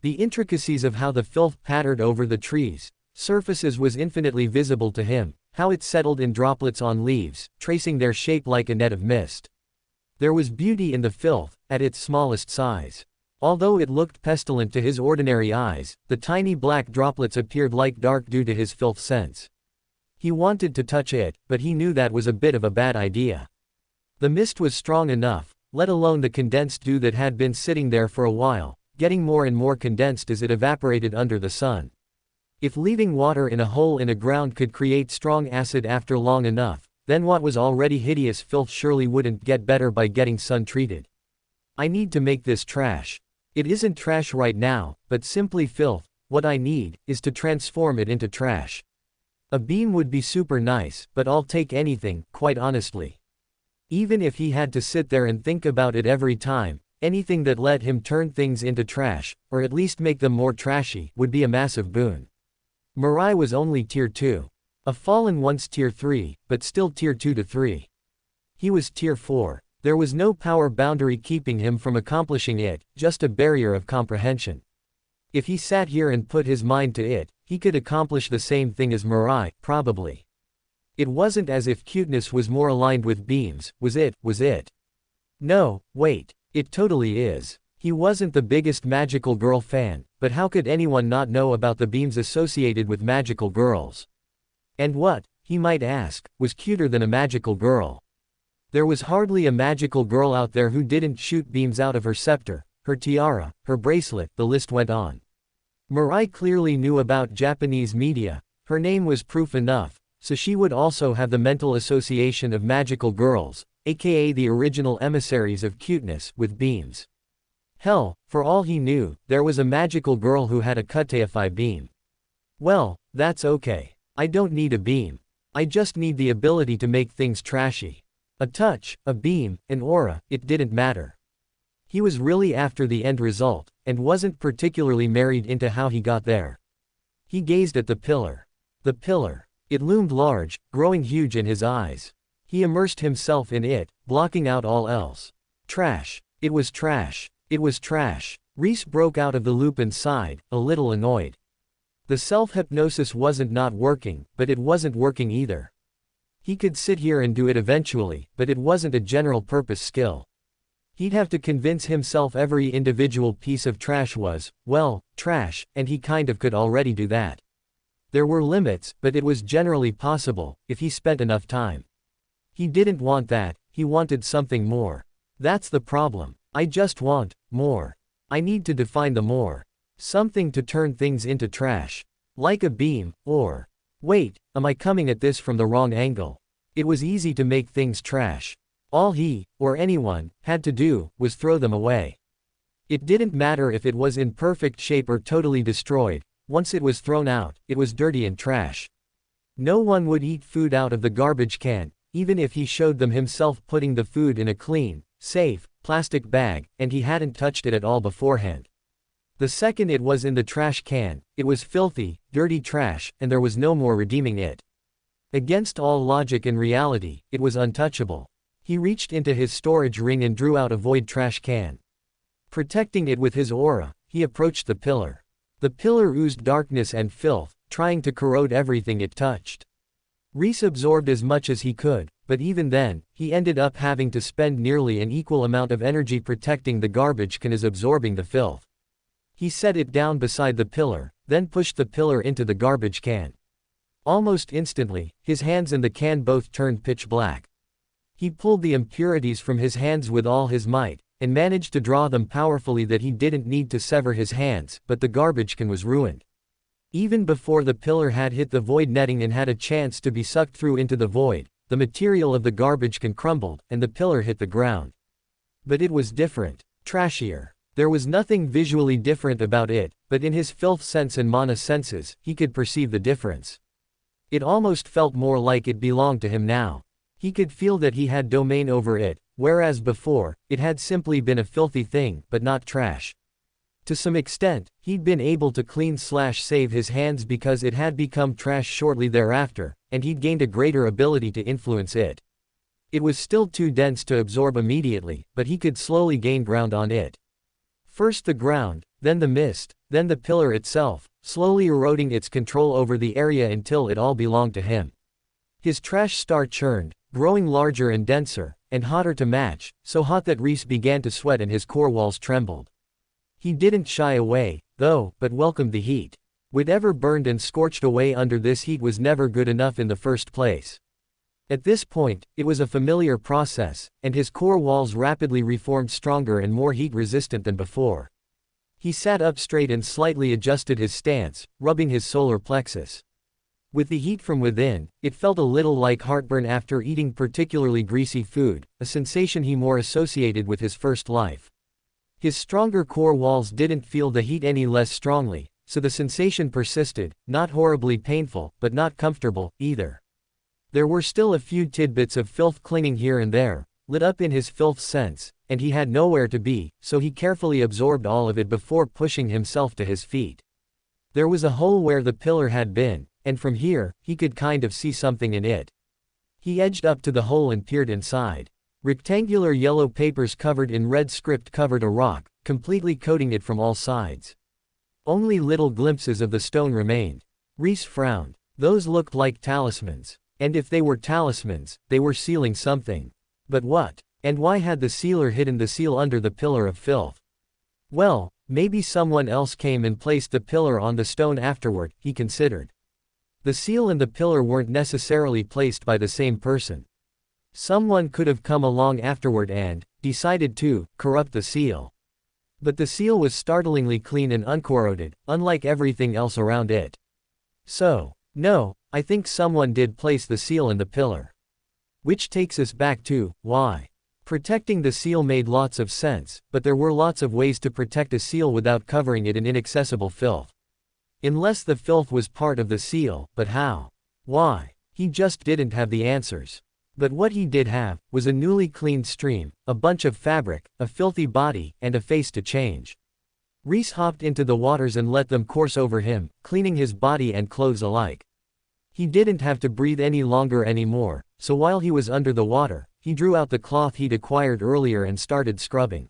The intricacies of how the filth pattered over the trees, surfaces was infinitely visible to him, how it settled in droplets on leaves, tracing their shape like a net of mist. There was beauty in the filth, at its smallest size. Although it looked pestilent to his ordinary eyes, the tiny black droplets appeared like dark due to his filth sense. He wanted to touch it, but he knew that was a bit of a bad idea. The mist was strong enough, let alone the condensed dew that had been sitting there for a while, getting more and more condensed as it evaporated under the sun. If leaving water in a hole in a ground could create strong acid after long enough, then what was already hideous filth surely wouldn't get better by getting sun-treated. I need to make this trash. It isn't trash right now, but simply filth. What I need, is to transform it into trash. A beam would be super nice, but I'll take anything, quite honestly. Even if he had to sit there and think about it every time, anything that let him turn things into trash, or at least make them more trashy, would be a massive boon. Mirai was only tier 2. A fallen once tier 3, but still tier 2 to 3. He was tier 4. There was no power boundary keeping him from accomplishing it, just a barrier of comprehension. If he sat here and put his mind to it, he could accomplish the same thing as Mirai, probably. It wasn't as if cuteness was more aligned with beams, was it? No, wait, it totally is. He wasn't the biggest magical girl fan, but how could anyone not know about the beams associated with magical girls? And what, he might ask, was cuter than a magical girl? There was hardly a magical girl out there who didn't shoot beams out of her scepter, her tiara, her bracelet, the list went on. Mirai clearly knew about Japanese media, her name was proof enough, so she would also have the mental association of magical girls, aka the original emissaries of cuteness, with beams. Hell, for all he knew, there was a magical girl who had a Kuteifi beam. Well, that's okay. I don't need a beam. I just need the ability to make things trashy. A touch, a beam, an aura, it didn't matter. He was really after the end result, and wasn't particularly married into how he got there. He gazed at the pillar. The pillar. It loomed large, growing huge in his eyes. He immersed himself in it, blocking out all else. Trash. It was trash. It was trash. Rhys broke out of the loop and sighed, a little annoyed. The self-hypnosis wasn't not working, but it wasn't working either. He could sit here and do it eventually, but it wasn't a general-purpose skill. He'd have to convince himself every individual piece of trash was, well, trash, and he kind of could already do that. There were limits, but it was generally possible, if he spent enough time. He didn't want that, he wanted something more. That's the problem. I just want more. I need to define the more. Something to turn things into trash. Like a beam, or... Wait, am I coming at this from the wrong angle? It was easy to make things trash. All he, or anyone, had to do, was throw them away. It didn't matter if it was in perfect shape or totally destroyed, once it was thrown out, it was dirty and trash. No one would eat food out of the garbage can, even if he showed them himself putting the food in a clean, safe, plastic bag, and he hadn't touched it at all beforehand. The second it was in the trash can, it was filthy, dirty trash, and there was no more redeeming it. Against all logic and reality, it was untouchable. He reached into his storage ring and drew out a void trash can. Protecting it with his aura, he approached the pillar. The pillar oozed darkness and filth, trying to corrode everything it touched. Rhys absorbed as much as he could, but even then, he ended up having to spend nearly an equal amount of energy protecting the garbage can as absorbing the filth. He set it down beside the pillar, then pushed the pillar into the garbage can. Almost instantly, his hands and the can both turned pitch black. He pulled the impurities from his hands with all his might, and managed to draw them powerfully that he didn't need to sever his hands, but the garbage can was ruined. Even before the pillar had hit the void netting and had a chance to be sucked through into the void, the material of the garbage can crumbled, and the pillar hit the ground. But it was different. Trashier. There was nothing visually different about it, but in his filth sense and mana senses, he could perceive the difference. It almost felt more like it belonged to him now. He could feel that he had domain over it, whereas before, it had simply been a filthy thing, but not trash. To some extent, he'd been able to clean/save his hands because it had become trash shortly thereafter, and he'd gained a greater ability to influence it. It was still too dense to absorb immediately, but he could slowly gain ground on it. First the ground, then the mist, then the pillar itself, slowly eroding its control over the area until it all belonged to him. His trash star churned, growing larger and denser, and hotter to match, so hot that Rhys began to sweat and his core walls trembled. He didn't shy away, though, but welcomed the heat. Whatever burned and scorched away under this heat was never good enough in the first place. At this point, it was a familiar process, and his core walls rapidly reformed stronger and more heat-resistant than before. He sat up straight and slightly adjusted his stance, rubbing his solar plexus. With the heat from within, it felt a little like heartburn after eating particularly greasy food, a sensation he more associated with his first life. His stronger core walls didn't feel the heat any less strongly, so the sensation persisted, not horribly painful, but not comfortable, either. There were still a few tidbits of filth clinging here and there, lit up in his filth sense, and he had nowhere to be, so he carefully absorbed all of it before pushing himself to his feet. There was a hole where the pillar had been, and from here, he could kind of see something in it. He edged up to the hole and peered inside. Rectangular yellow papers covered in red script covered a rock, completely coating it from all sides. Only little glimpses of the stone remained. Rhys frowned. Those looked like talismans. And if they were talismans, they were sealing something. But what? And why had the sealer hidden the seal under the pillar of filth? Well, maybe someone else came and placed the pillar on the stone afterward, he considered. The seal and the pillar weren't necessarily placed by the same person. Someone could have come along afterward and decided to corrupt the seal. But the seal was startlingly clean and uncorroded, unlike everything else around it. So, no, I think someone did place the seal in the pillar. Which takes us back to why. Protecting the seal made lots of sense, but there were lots of ways to protect a seal without covering it in inaccessible filth. Unless the filth was part of the seal, but how? Why? He just didn't have the answers. But what he did have, was a newly cleaned stream, a bunch of fabric, a filthy body, and a face to change. Rhys hopped into the waters and let them course over him, cleaning his body and clothes alike. He didn't have to breathe any longer anymore, so while he was under the water, he drew out the cloth he'd acquired earlier and started scrubbing.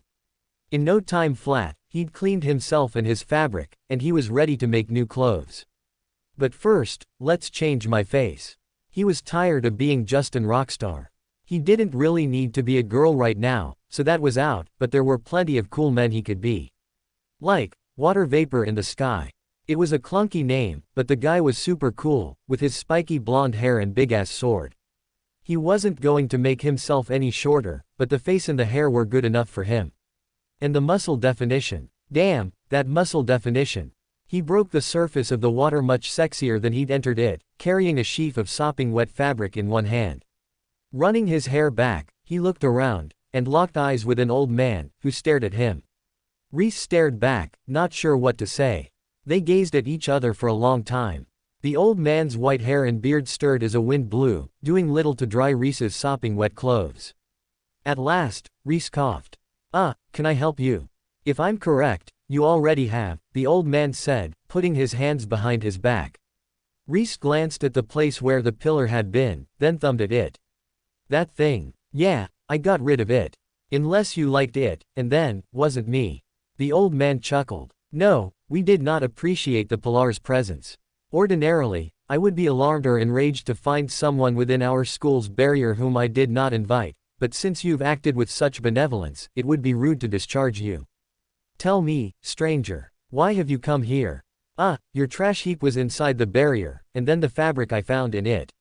In no time flat, he'd cleaned himself and his fabric, and he was ready to make new clothes. But first, let's change my face. He was tired of being just an rockstar. He didn't really need to be a girl right now, so that was out, but there were plenty of cool men he could be. Like, Water Vapor in the Sky. It was a clunky name, but the guy was super cool, with his spiky blonde hair and big-ass sword. He wasn't going to make himself any shorter, but the face and the hair were good enough for him. And the muscle definition. Damn, that muscle definition. He broke the surface of the water much sexier than he'd entered it, carrying a sheaf of sopping wet fabric in one hand. Running his hair back, he looked around, and locked eyes with an old man, who stared at him. Rhys stared back, not sure what to say. They gazed at each other for a long time. The old man's white hair and beard stirred as a wind blew, doing little to dry Rhys's sopping wet clothes. At last, Rhys coughed. Can I help you? If I'm correct, you already have, the old man said, putting his hands behind his back. Rhys glanced at the place where the pillar had been, then thumbed at it. That thing. Yeah, I got rid of it. Unless you liked it, and then, wasn't me. The old man chuckled. No, we did not appreciate the Pilar's presence. Ordinarily, I would be alarmed or enraged to find someone within our school's barrier whom I did not invite, but since you've acted with such benevolence, it would be rude to discharge you. Tell me, stranger, why have you come here? Your trash heap was inside the barrier, and then the fabric I found in it.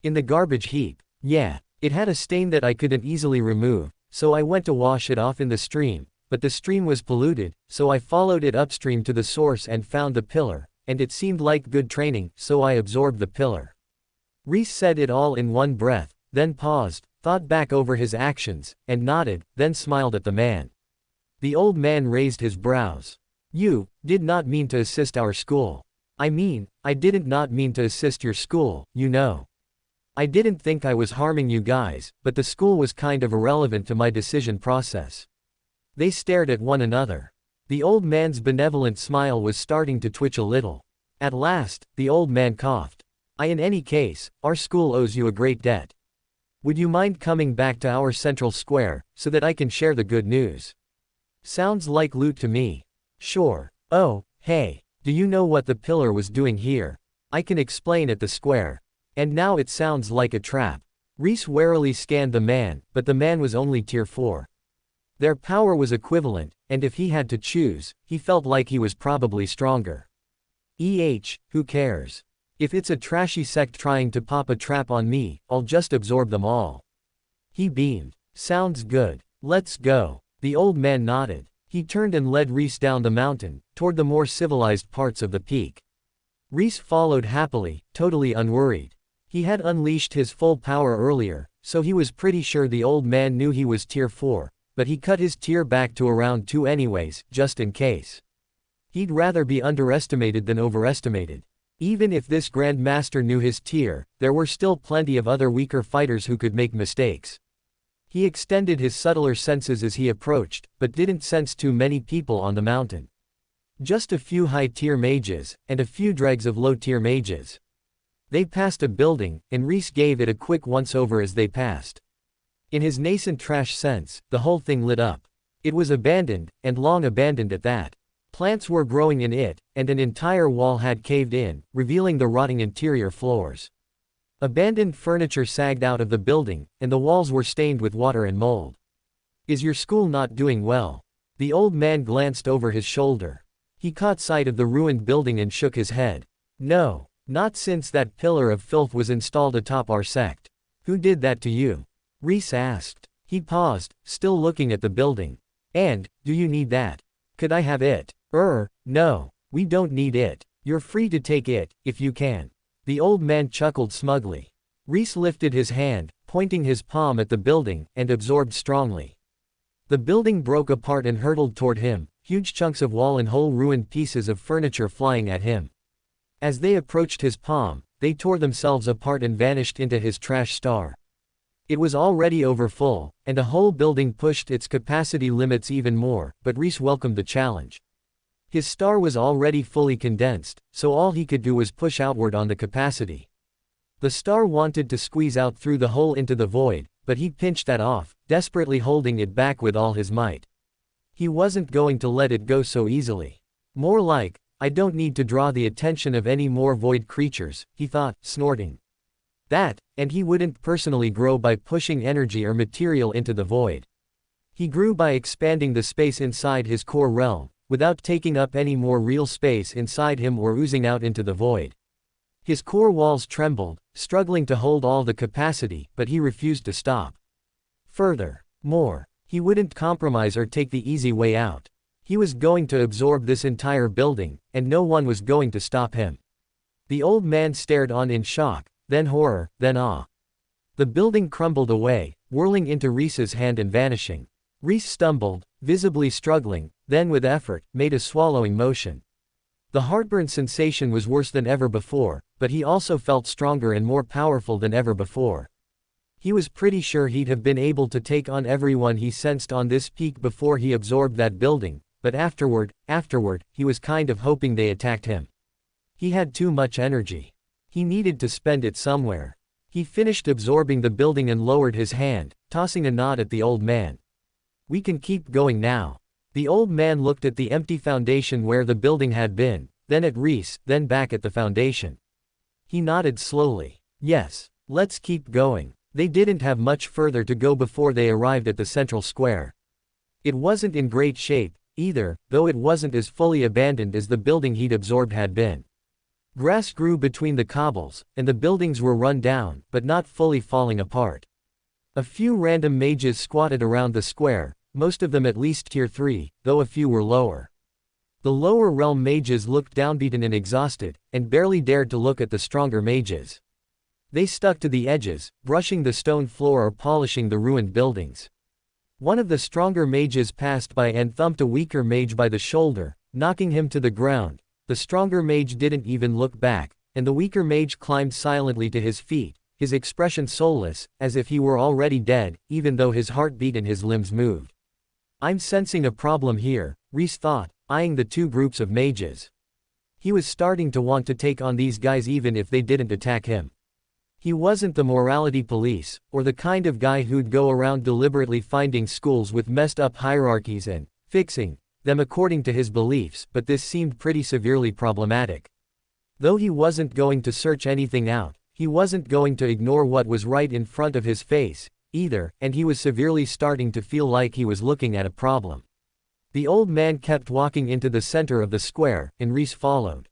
In the garbage heap. Yeah, it had a stain that I couldn't easily remove, so I went to wash it off in the stream, but the stream was polluted, so I followed it upstream to the source and found the pillar, and it seemed like good training, so I absorbed the pillar. Rhys said it all in one breath, then paused, thought back over his actions, and nodded, then smiled at the man. The old man raised his brows. You did not mean to assist our school. I mean, I didn't not mean to assist your school, you know. I didn't think I was harming you guys, but the school was kind of irrelevant to my decision process. They stared at one another. The old man's benevolent smile was starting to twitch a little. At last, the old man coughed. In any case, our school owes you a great debt. Would you mind coming back to our central square, so that I can share the good news? Sounds like loot to me. Sure. Oh, hey, do you know what the pillar was doing here? I can explain at the square. And now it sounds like a trap. Rhys warily scanned the man, but the man was only tier 4. Their power was equivalent, and if he had to choose, he felt like he was probably stronger. Who cares? If it's a trashy sect trying to pop a trap on me, I'll just absorb them all. He beamed. Sounds good. Let's go. The old man nodded. He turned and led Rhys down the mountain, toward the more civilized parts of the peak. Rhys followed happily, totally unworried. He had unleashed his full power earlier, so he was pretty sure the old man knew he was tier 4. But he cut his tier back to around 2 anyways, just in case. He'd rather be underestimated than overestimated. Even if this Grand Master knew his tier, there were still plenty of other weaker fighters who could make mistakes. He extended his subtler senses as he approached, but didn't sense too many people on the mountain. Just a few high-tier mages, and a few dregs of low-tier mages. They passed a building, and Rhys gave it a quick once-over as they passed. In his nascent trash sense, the whole thing lit up. It was abandoned, and long abandoned at that. Plants were growing in it, and an entire wall had caved in, revealing the rotting interior floors. Abandoned furniture sagged out of the building, and the walls were stained with water and mold. Is your school not doing well? The old man glanced over his shoulder. He caught sight of the ruined building and shook his head. No, not since that pillar of filth was installed atop our sect. Who did that to you? Rhys asked. He paused, still looking at the building. And, do you need that? Could I have it? No, we don't need it. You're free to take it, if you can. The old man chuckled smugly. Rhys lifted his hand, pointing his palm at the building, and absorbed strongly. The building broke apart and hurtled toward him, huge chunks of wall and whole ruined pieces of furniture flying at him. As they approached his palm, they tore themselves apart and vanished into his trash star. It was already overfull, and a whole building pushed its capacity limits even more, but Rhys welcomed the challenge. His star was already fully condensed, so all he could do was push outward on the capacity. The star wanted to squeeze out through the hole into the void, but he pinched that off, desperately holding it back with all his might. He wasn't going to let it go so easily. More like, I don't need to draw the attention of any more void creatures, he thought, snorting. That, and he wouldn't personally grow by pushing energy or material into the void. He grew by expanding the space inside his core realm, without taking up any more real space inside him or oozing out into the void. His core walls trembled, struggling to hold all the capacity, but he refused to stop. More. He wouldn't compromise or take the easy way out. He was going to absorb this entire building, and no one was going to stop him. The old man stared on in shock, then horror, then awe. The building crumbled away, whirling into Rhys's hand and vanishing. Rhys stumbled, visibly struggling, then with effort, made a swallowing motion. The heartburn sensation was worse than ever before, but he also felt stronger and more powerful than ever before. He was pretty sure he'd have been able to take on everyone he sensed on this peak before he absorbed that building, but afterward, he was kind of hoping they attacked him. He had too much energy. He needed to spend it somewhere. He finished absorbing the building and lowered his hand, tossing a nod at the old man. We can keep going now. The old man looked at the empty foundation where the building had been, then at Rhys, then back at the foundation. He nodded slowly. Yes, let's keep going. They didn't have much further to go before they arrived at the central square. It wasn't in great shape, either, though it wasn't as fully abandoned as the building he'd absorbed had been. Grass grew between the cobbles, and the buildings were run down, but not fully falling apart. A few random mages squatted around the square, most of them at least tier 3, though a few were lower. The lower realm mages looked downbeaten and exhausted, and barely dared to look at the stronger mages. They stuck to the edges, brushing the stone floor or polishing the ruined buildings. One of the stronger mages passed by and thumped a weaker mage by the shoulder, knocking him to the ground. The stronger mage didn't even look back, and the weaker mage climbed silently to his feet, his expression soulless, as if he were already dead, even though his heart beat and his limbs moved. I'm sensing a problem here, Rhys thought, eyeing the two groups of mages. He was starting to want to take on these guys even if they didn't attack him. He wasn't the morality police, or the kind of guy who'd go around deliberately finding schools with messed up hierarchies and fixing them according to his beliefs, but this seemed pretty severely problematic. Though he wasn't going to search anything out, he wasn't going to ignore what was right in front of his face, either, and he was severely starting to feel like he was looking at a problem. The old man kept walking into the center of the square, and Rhys followed.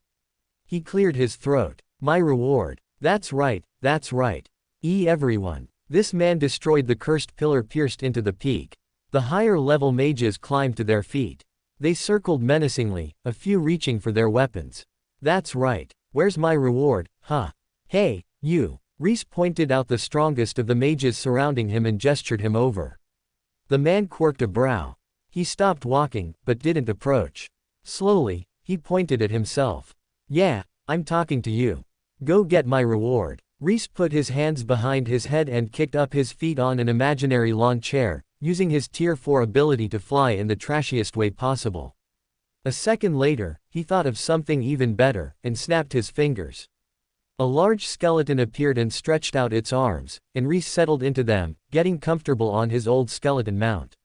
He cleared his throat. My reward. That's right, that's right. Everyone. This man destroyed the cursed pillar pierced into the peak. The higher level mages climbed to their feet. They circled menacingly, a few reaching for their weapons. That's right. Where's my reward, huh? Hey, you. Rhys pointed out the strongest of the mages surrounding him and gestured him over. The man quirked a brow. He stopped walking, but didn't approach. Slowly, he pointed at himself. Yeah, I'm talking to you. Go get my reward. Rhys put his hands behind his head and kicked up his feet on an imaginary lawn chair, using his tier 4 ability to fly in the trashiest way possible. A second later, he thought of something even better, and snapped his fingers. A large skeleton appeared and stretched out its arms, and Rhys settled into them, getting comfortable on his old skeleton mount.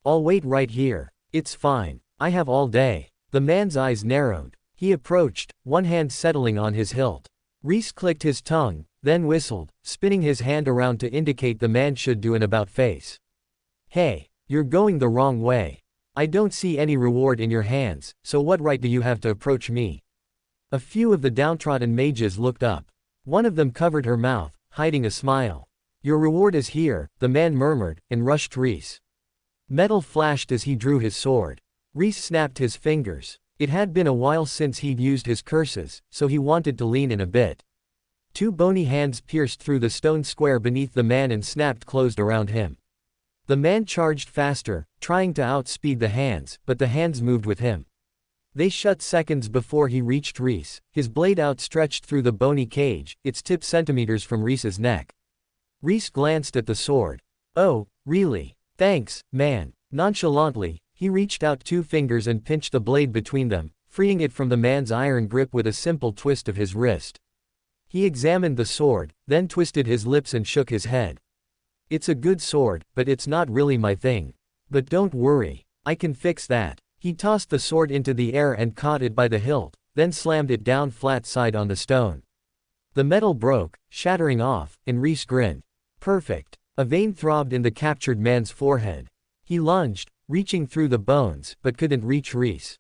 I'll wait right here. It's fine. I have all day. The man's eyes narrowed. He approached, one hand settling on his hilt. Rhys clicked his tongue, then whistled, spinning his hand around to indicate the man should do an about-face. Hey, you're going the wrong way. I don't see any reward in your hands, so what right do you have to approach me? A few of the downtrodden mages looked up. One of them covered her mouth, hiding a smile. Your reward is here, the man murmured, and rushed Rhys. Metal flashed as he drew his sword. Rhys snapped his fingers. It had been a while since he'd used his curses, so he wanted to lean in a bit. Two bony hands pierced through the stone square beneath the man and snapped closed around him. The man charged faster, trying to outspeed the hands, but the hands moved with him. They shut seconds before he reached Rhys, his blade outstretched through the bony cage, its tip centimeters from Rhys's neck. Rhys glanced at the sword. Oh, really? Thanks, man. Nonchalantly, he reached out two fingers and pinched the blade between them, freeing it from the man's iron grip with a simple twist of his wrist. He examined the sword, then twisted his lips and shook his head. It's a good sword, but it's not really my thing. But don't worry, I can fix that. He tossed the sword into the air and caught it by the hilt, then slammed it down flat side on the stone. The metal broke, shattering off, and Rhys grinned. Perfect. A vein throbbed in the captured man's forehead. He lunged, reaching through the bones, but couldn't reach Rhys.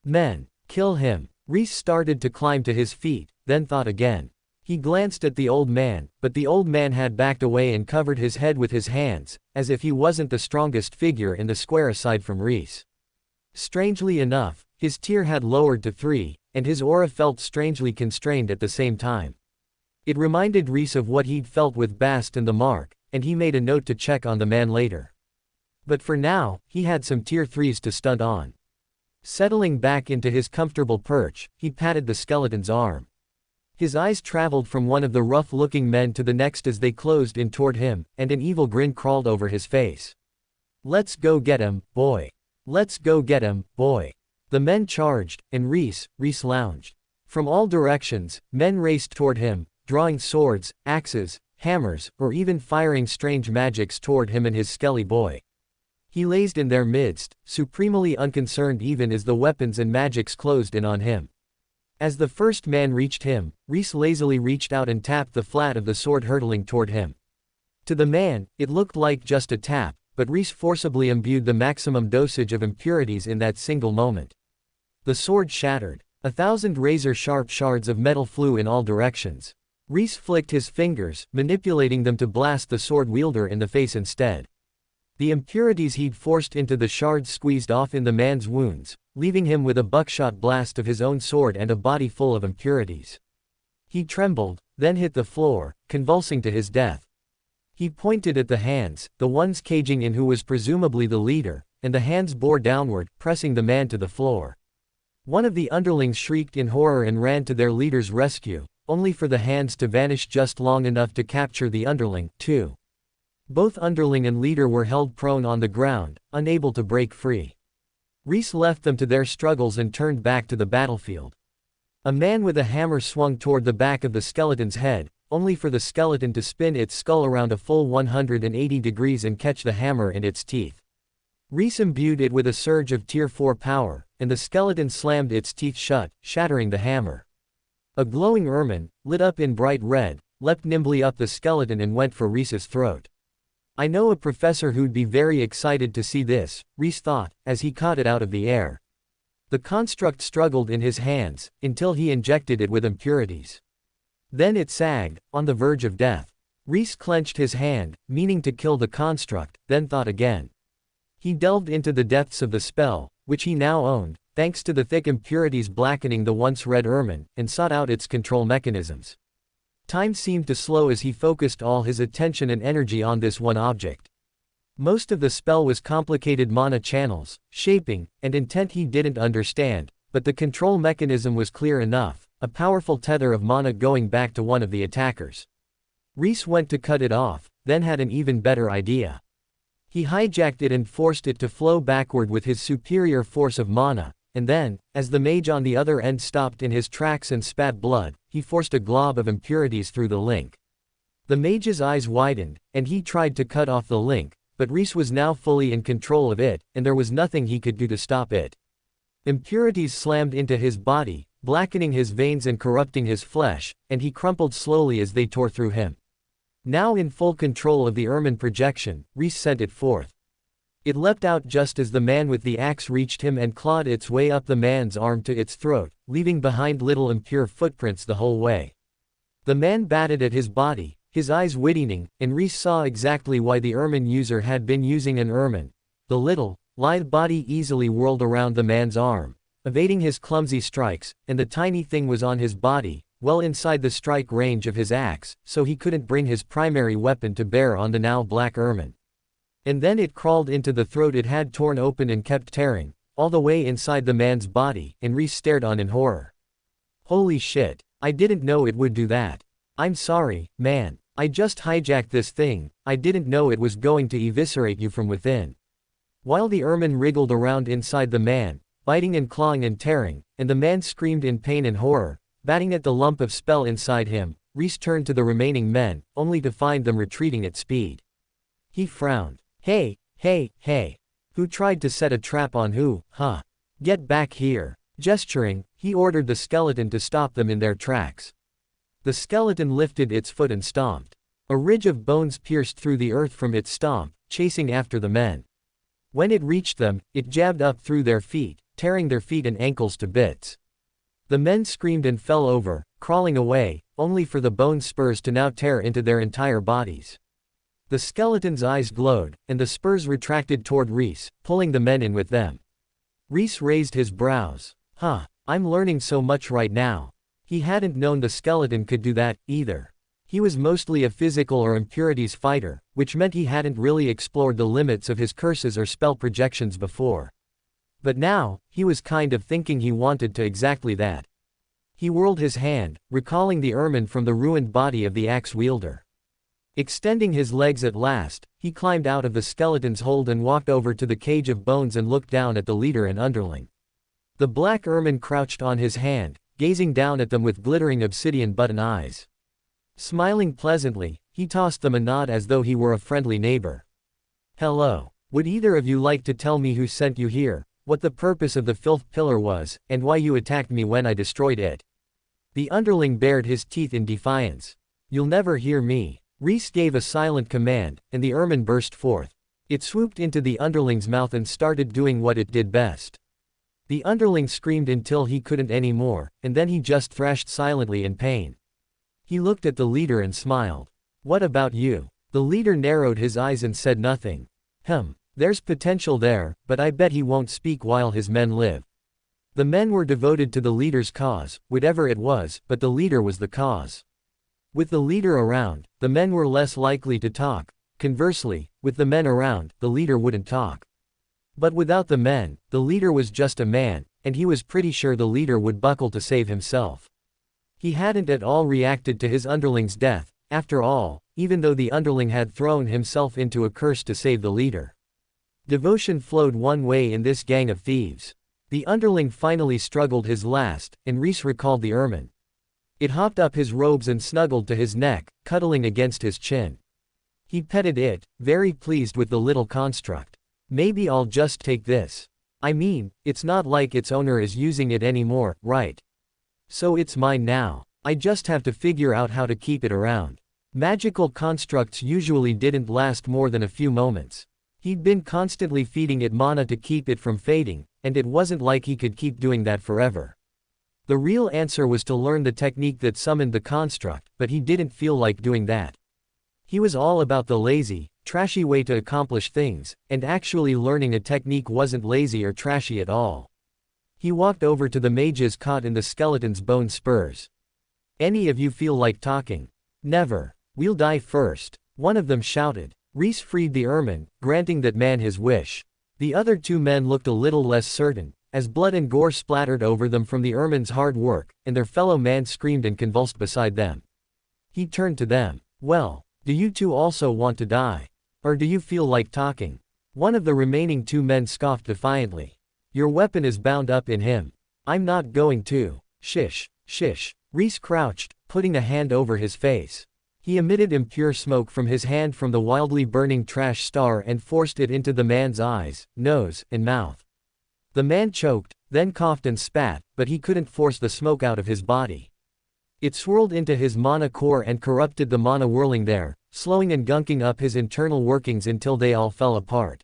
Men, kill him. Rhys started to climb to his feet, then thought again. He glanced at the old man, but the old man had backed away and covered his head with his hands, as if he wasn't the strongest figure in the square aside from Rhys. Strangely enough, his tier had lowered to 3, and his aura felt strangely constrained at the same time. It reminded Rhys of what he'd felt with Bast and the Mark, and he made a note to check on the man later. But for now, he had some tier 3s to stunt on. Settling back into his comfortable perch, he patted the skeleton's arm. His eyes traveled from one of the rough-looking men to the next as they closed in toward him, and an evil grin crawled over his face. Let's go get him, boy. Let's go get him, boy. The men charged, and Rhys lounged. From all directions, men raced toward him, drawing swords, axes, hammers, or even firing strange magics toward him and his skelly boy. He lazed in their midst, supremely unconcerned even as the weapons and magics closed in on him. As the first man reached him, Rhys lazily reached out and tapped the flat of the sword hurtling toward him. To the man, it looked like just a tap, but Rhys forcibly imbued the maximum dosage of impurities in that single moment. The sword shattered. 1,000 razor-sharp shards of metal flew in all directions. Rhys flicked his fingers, manipulating them to blast the sword wielder in the face instead. The impurities he'd forced into the shards squeezed off in the man's wounds, leaving him with a buckshot blast of his own sword and a body full of impurities. He trembled, then hit the floor, convulsing to his death. He pointed at the hands, the ones caging in who was presumably the leader, and the hands bore downward, pressing the man to the floor. One of the underlings shrieked in horror and ran to their leader's rescue, only for the hands to vanish just long enough to capture the underling, too. Both underling and leader were held prone on the ground, unable to break free. Rhys left them to their struggles and turned back to the battlefield. A man with a hammer swung toward the back of the skeleton's head, only for the skeleton to spin its skull around a full 180 degrees and catch the hammer in its teeth. Rhys imbued it with a surge of Tier 4 power, and the skeleton slammed its teeth shut, shattering the hammer. A glowing ermine, lit up in bright red, leapt nimbly up the skeleton and went for Rhys's throat. I know a professor who'd be very excited to see this, Rhys thought, as he caught it out of the air. The construct struggled in his hands, until he injected it with impurities. Then it sagged, on the verge of death. Rhys clenched his hand, meaning to kill the construct, then thought again. He delved into the depths of the spell, which he now owned, thanks to the thick impurities blackening the once red ermine, and sought out its control mechanisms. Time seemed to slow as he focused all his attention and energy on this one object. Most of the spell was complicated mana channels, shaping, and intent he didn't understand, but the control mechanism was clear enough, a powerful tether of mana going back to one of the attackers. Rhys went to cut it off, then had an even better idea. He hijacked it and forced it to flow backward with his superior force of mana, and then, as the mage on the other end stopped in his tracks and spat blood, he forced a glob of impurities through the link. The mage's eyes widened, and he tried to cut off the link, but Rhys was now fully in control of it, and there was nothing he could do to stop it. Impurities slammed into his body, blackening his veins and corrupting his flesh, and he crumpled slowly as they tore through him. Now in full control of the ermine projection, Rhys sent it forth. It leapt out just as the man with the axe reached him and clawed its way up the man's arm to its throat, leaving behind little impure footprints the whole way. The man batted at his body, his eyes widening, and Rhys saw exactly why the ermine user had been using an ermine. The little, lithe body easily whirled around the man's arm, evading his clumsy strikes, and the tiny thing was on his body, well inside the strike range of his axe, so he couldn't bring his primary weapon to bear on the now black ermine. And then it crawled into the throat it had torn open and kept tearing, all the way inside the man's body, and Rhys stared on in horror. Holy shit, I didn't know it would do that. I'm sorry, man. I just hijacked this thing, I didn't know it was going to eviscerate you from within. While the ermine wriggled around inside the man, biting and clawing and tearing, and the man screamed in pain and horror, batting at the lump of spell inside him, Rhys turned to the remaining men, only to find them retreating at speed. He frowned. Hey, hey, hey. Who tried to set a trap on who, huh? Get back here. Gesturing, he ordered the skeleton to stop them in their tracks. The skeleton lifted its foot and stomped. A ridge of bones pierced through the earth from its stomp, chasing after the men. When it reached them, it jabbed up through their feet, tearing their feet and ankles to bits. The men screamed and fell over, crawling away, only for the bone spurs to now tear into their entire bodies. The skeleton's eyes glowed, and the spurs retracted toward Rhys, pulling the men in with them. Rhys raised his brows. Huh, I'm learning so much right now. He hadn't known the skeleton could do that, either. He was mostly a physical or impurities fighter, which meant he hadn't really explored the limits of his curses or spell projections before. But now, he was kind of thinking he wanted to exactly that. He whirled his hand, recalling the ermine from the ruined body of the axe wielder. Extending his legs at last, he climbed out of the skeleton's hold and walked over to the cage of bones and looked down at the leader and underling. The black ermine crouched on his hand, gazing down at them with glittering obsidian button eyes. Smiling pleasantly, He tossed them a nod as though he were a friendly neighbor. Hello. Would either of you like to tell me who sent you here, what the purpose of the filth pillar was, and why you attacked me when I destroyed it? The underling bared his teeth in defiance. You'll never hear me. Rhys gave a silent command, and the ermine burst forth. It swooped into the underling's mouth and started doing what it did best. The underling screamed until he couldn't anymore, and then he just thrashed silently in pain. He looked at the leader and smiled. What about you? The leader narrowed his eyes and said nothing. There's potential there, but I bet he won't speak while his men live. The men were devoted to the leader's cause, whatever it was, but the leader was the cause. With the leader around, the men were less likely to talk. Conversely, with the men around, the leader wouldn't talk. But without the men, the leader was just a man, and he was pretty sure the leader would buckle to save himself. He hadn't at all reacted to his underling's death, after all, even though the underling had thrown himself into a curse to save the leader. Devotion flowed one way in this gang of thieves. The underling finally struggled his last, and Rhys recalled the ermine. It hopped up his robes and snuggled to his neck, cuddling against his chin. He petted it, very pleased with the little construct. Maybe I'll just take this. I mean, it's not like its owner is using it anymore, right? So it's mine now. I just have to figure out how to keep it around. Magical constructs usually didn't last more than a few moments. He'd been constantly feeding it mana to keep it from fading, and it wasn't like he could keep doing that forever. The real answer was to learn the technique that summoned the construct, but he didn't feel like doing that. He was all about the lazy, trashy way to accomplish things, and actually learning a technique wasn't lazy or trashy at all. He walked over to the mages caught in the skeleton's bone spurs. Any of you feel like talking? Never. We'll die first. One of them shouted. Rhys freed the ermine, granting that man his wish. The other two men looked a little less certain, as blood and gore splattered over them from the ermine's hard work, and their fellow man screamed and convulsed beside them. He turned to them. Well, do you two also want to die? Or do you feel like talking? One of the remaining two men scoffed defiantly. Your weapon is bound up in him. I'm not going to. Shish, shish. Rhys crouched, putting a hand over his face. He emitted impure smoke from his hand from the wildly burning trash star and forced it into the man's eyes, nose, and mouth. The man choked, then coughed and spat, but he couldn't force the smoke out of his body. It swirled into his mana core and corrupted the mana whirling there, slowing and gunking up his internal workings until they all fell apart.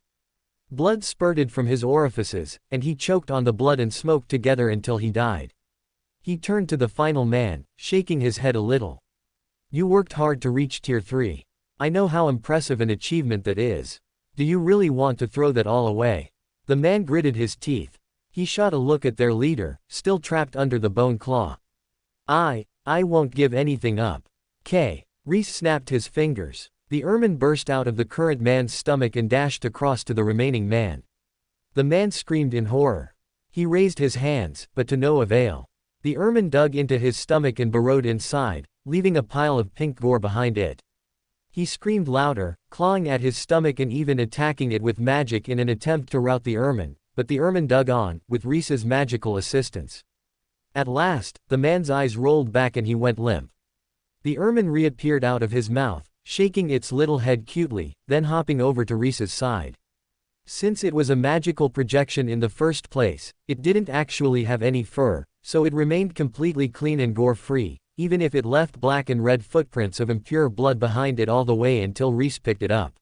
Blood spurted from his orifices, and he choked on the blood and smoke together until he died. He turned to the final man, shaking his head a little. You worked hard to reach Tier 3. I know how impressive an achievement that is. Do you really want to throw that all away? The man gritted his teeth. He shot a look at their leader, still trapped under the bone claw. I won't give anything up. Rhys snapped his fingers. The ermine burst out of the current man's stomach and dashed across to the remaining man. The man screamed in horror. He raised his hands, but to no avail. The ermine dug into his stomach and burrowed inside, leaving a pile of pink gore behind it. He screamed louder, clawing at his stomach and even attacking it with magic in an attempt to rout the ermine, but the ermine dug on, with Rhys's magical assistance. At last, the man's eyes rolled back and he went limp. The ermine reappeared out of his mouth, shaking its little head cutely, then hopping over to Rhys's side. Since it was a magical projection in the first place, it didn't actually have any fur, so it remained completely clean and gore-free, even if it left black and red footprints of impure blood behind it all the way until Rhys picked it up.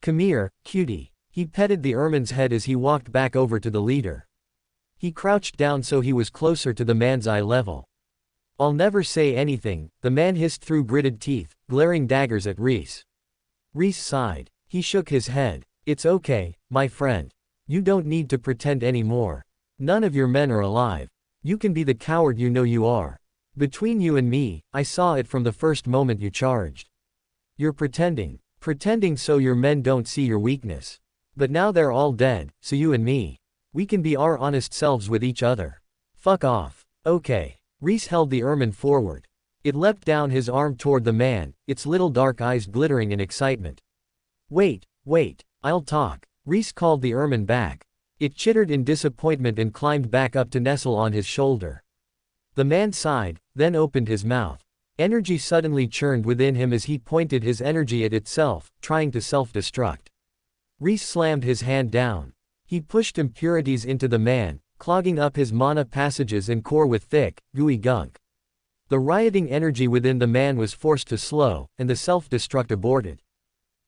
Come here, cutie. He petted the ermine's head as he walked back over to the leader. He crouched down so he was closer to the man's eye level. I'll never say anything, the man hissed through gritted teeth, glaring daggers at Rhys. Rhys sighed. He shook his head. It's okay, my friend. You don't need to pretend anymore. None of your men are alive. You can be the coward you know you are. Between you and me, I saw it from the first moment you charged. You're pretending. Pretending so your men don't see your weakness. But now they're all dead, so you and me. We can be our honest selves with each other. Fuck off. Okay. Rhys held the ermine forward. It leapt down his arm toward the man, its little dark eyes glittering in excitement. Wait, I'll talk. Rhys called the ermine back. It chittered in disappointment and climbed back up to nestle on his shoulder. The man sighed, then opened his mouth. Energy suddenly churned within him as he pointed his energy at itself, trying to self-destruct. Rhys slammed his hand down. He pushed impurities into the man, clogging up his mana passages and core with thick, gooey gunk. The rioting energy within the man was forced to slow, and the self-destruct aborted.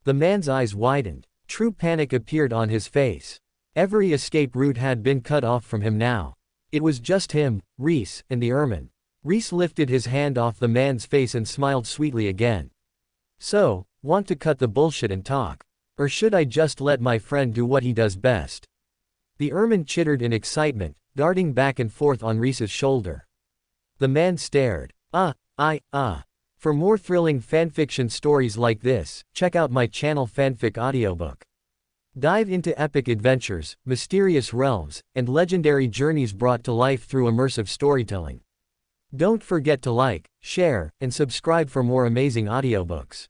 The man's eyes widened. True panic appeared on his face. Every escape route had been cut off from him now. It was just him, Rhys, and the ermine. Rhys lifted his hand off the man's face and smiled sweetly again. So, want to cut the bullshit and talk? Or should I just let my friend do what he does best? The ermine chittered in excitement, darting back and forth on Rhys's shoulder. The man stared. For more thrilling fanfiction stories like this, check out my channel Fanfic Audiobook. Dive into epic adventures, mysterious realms, and legendary journeys brought to life through immersive storytelling. Don't forget to like, share, and subscribe for more amazing audiobooks.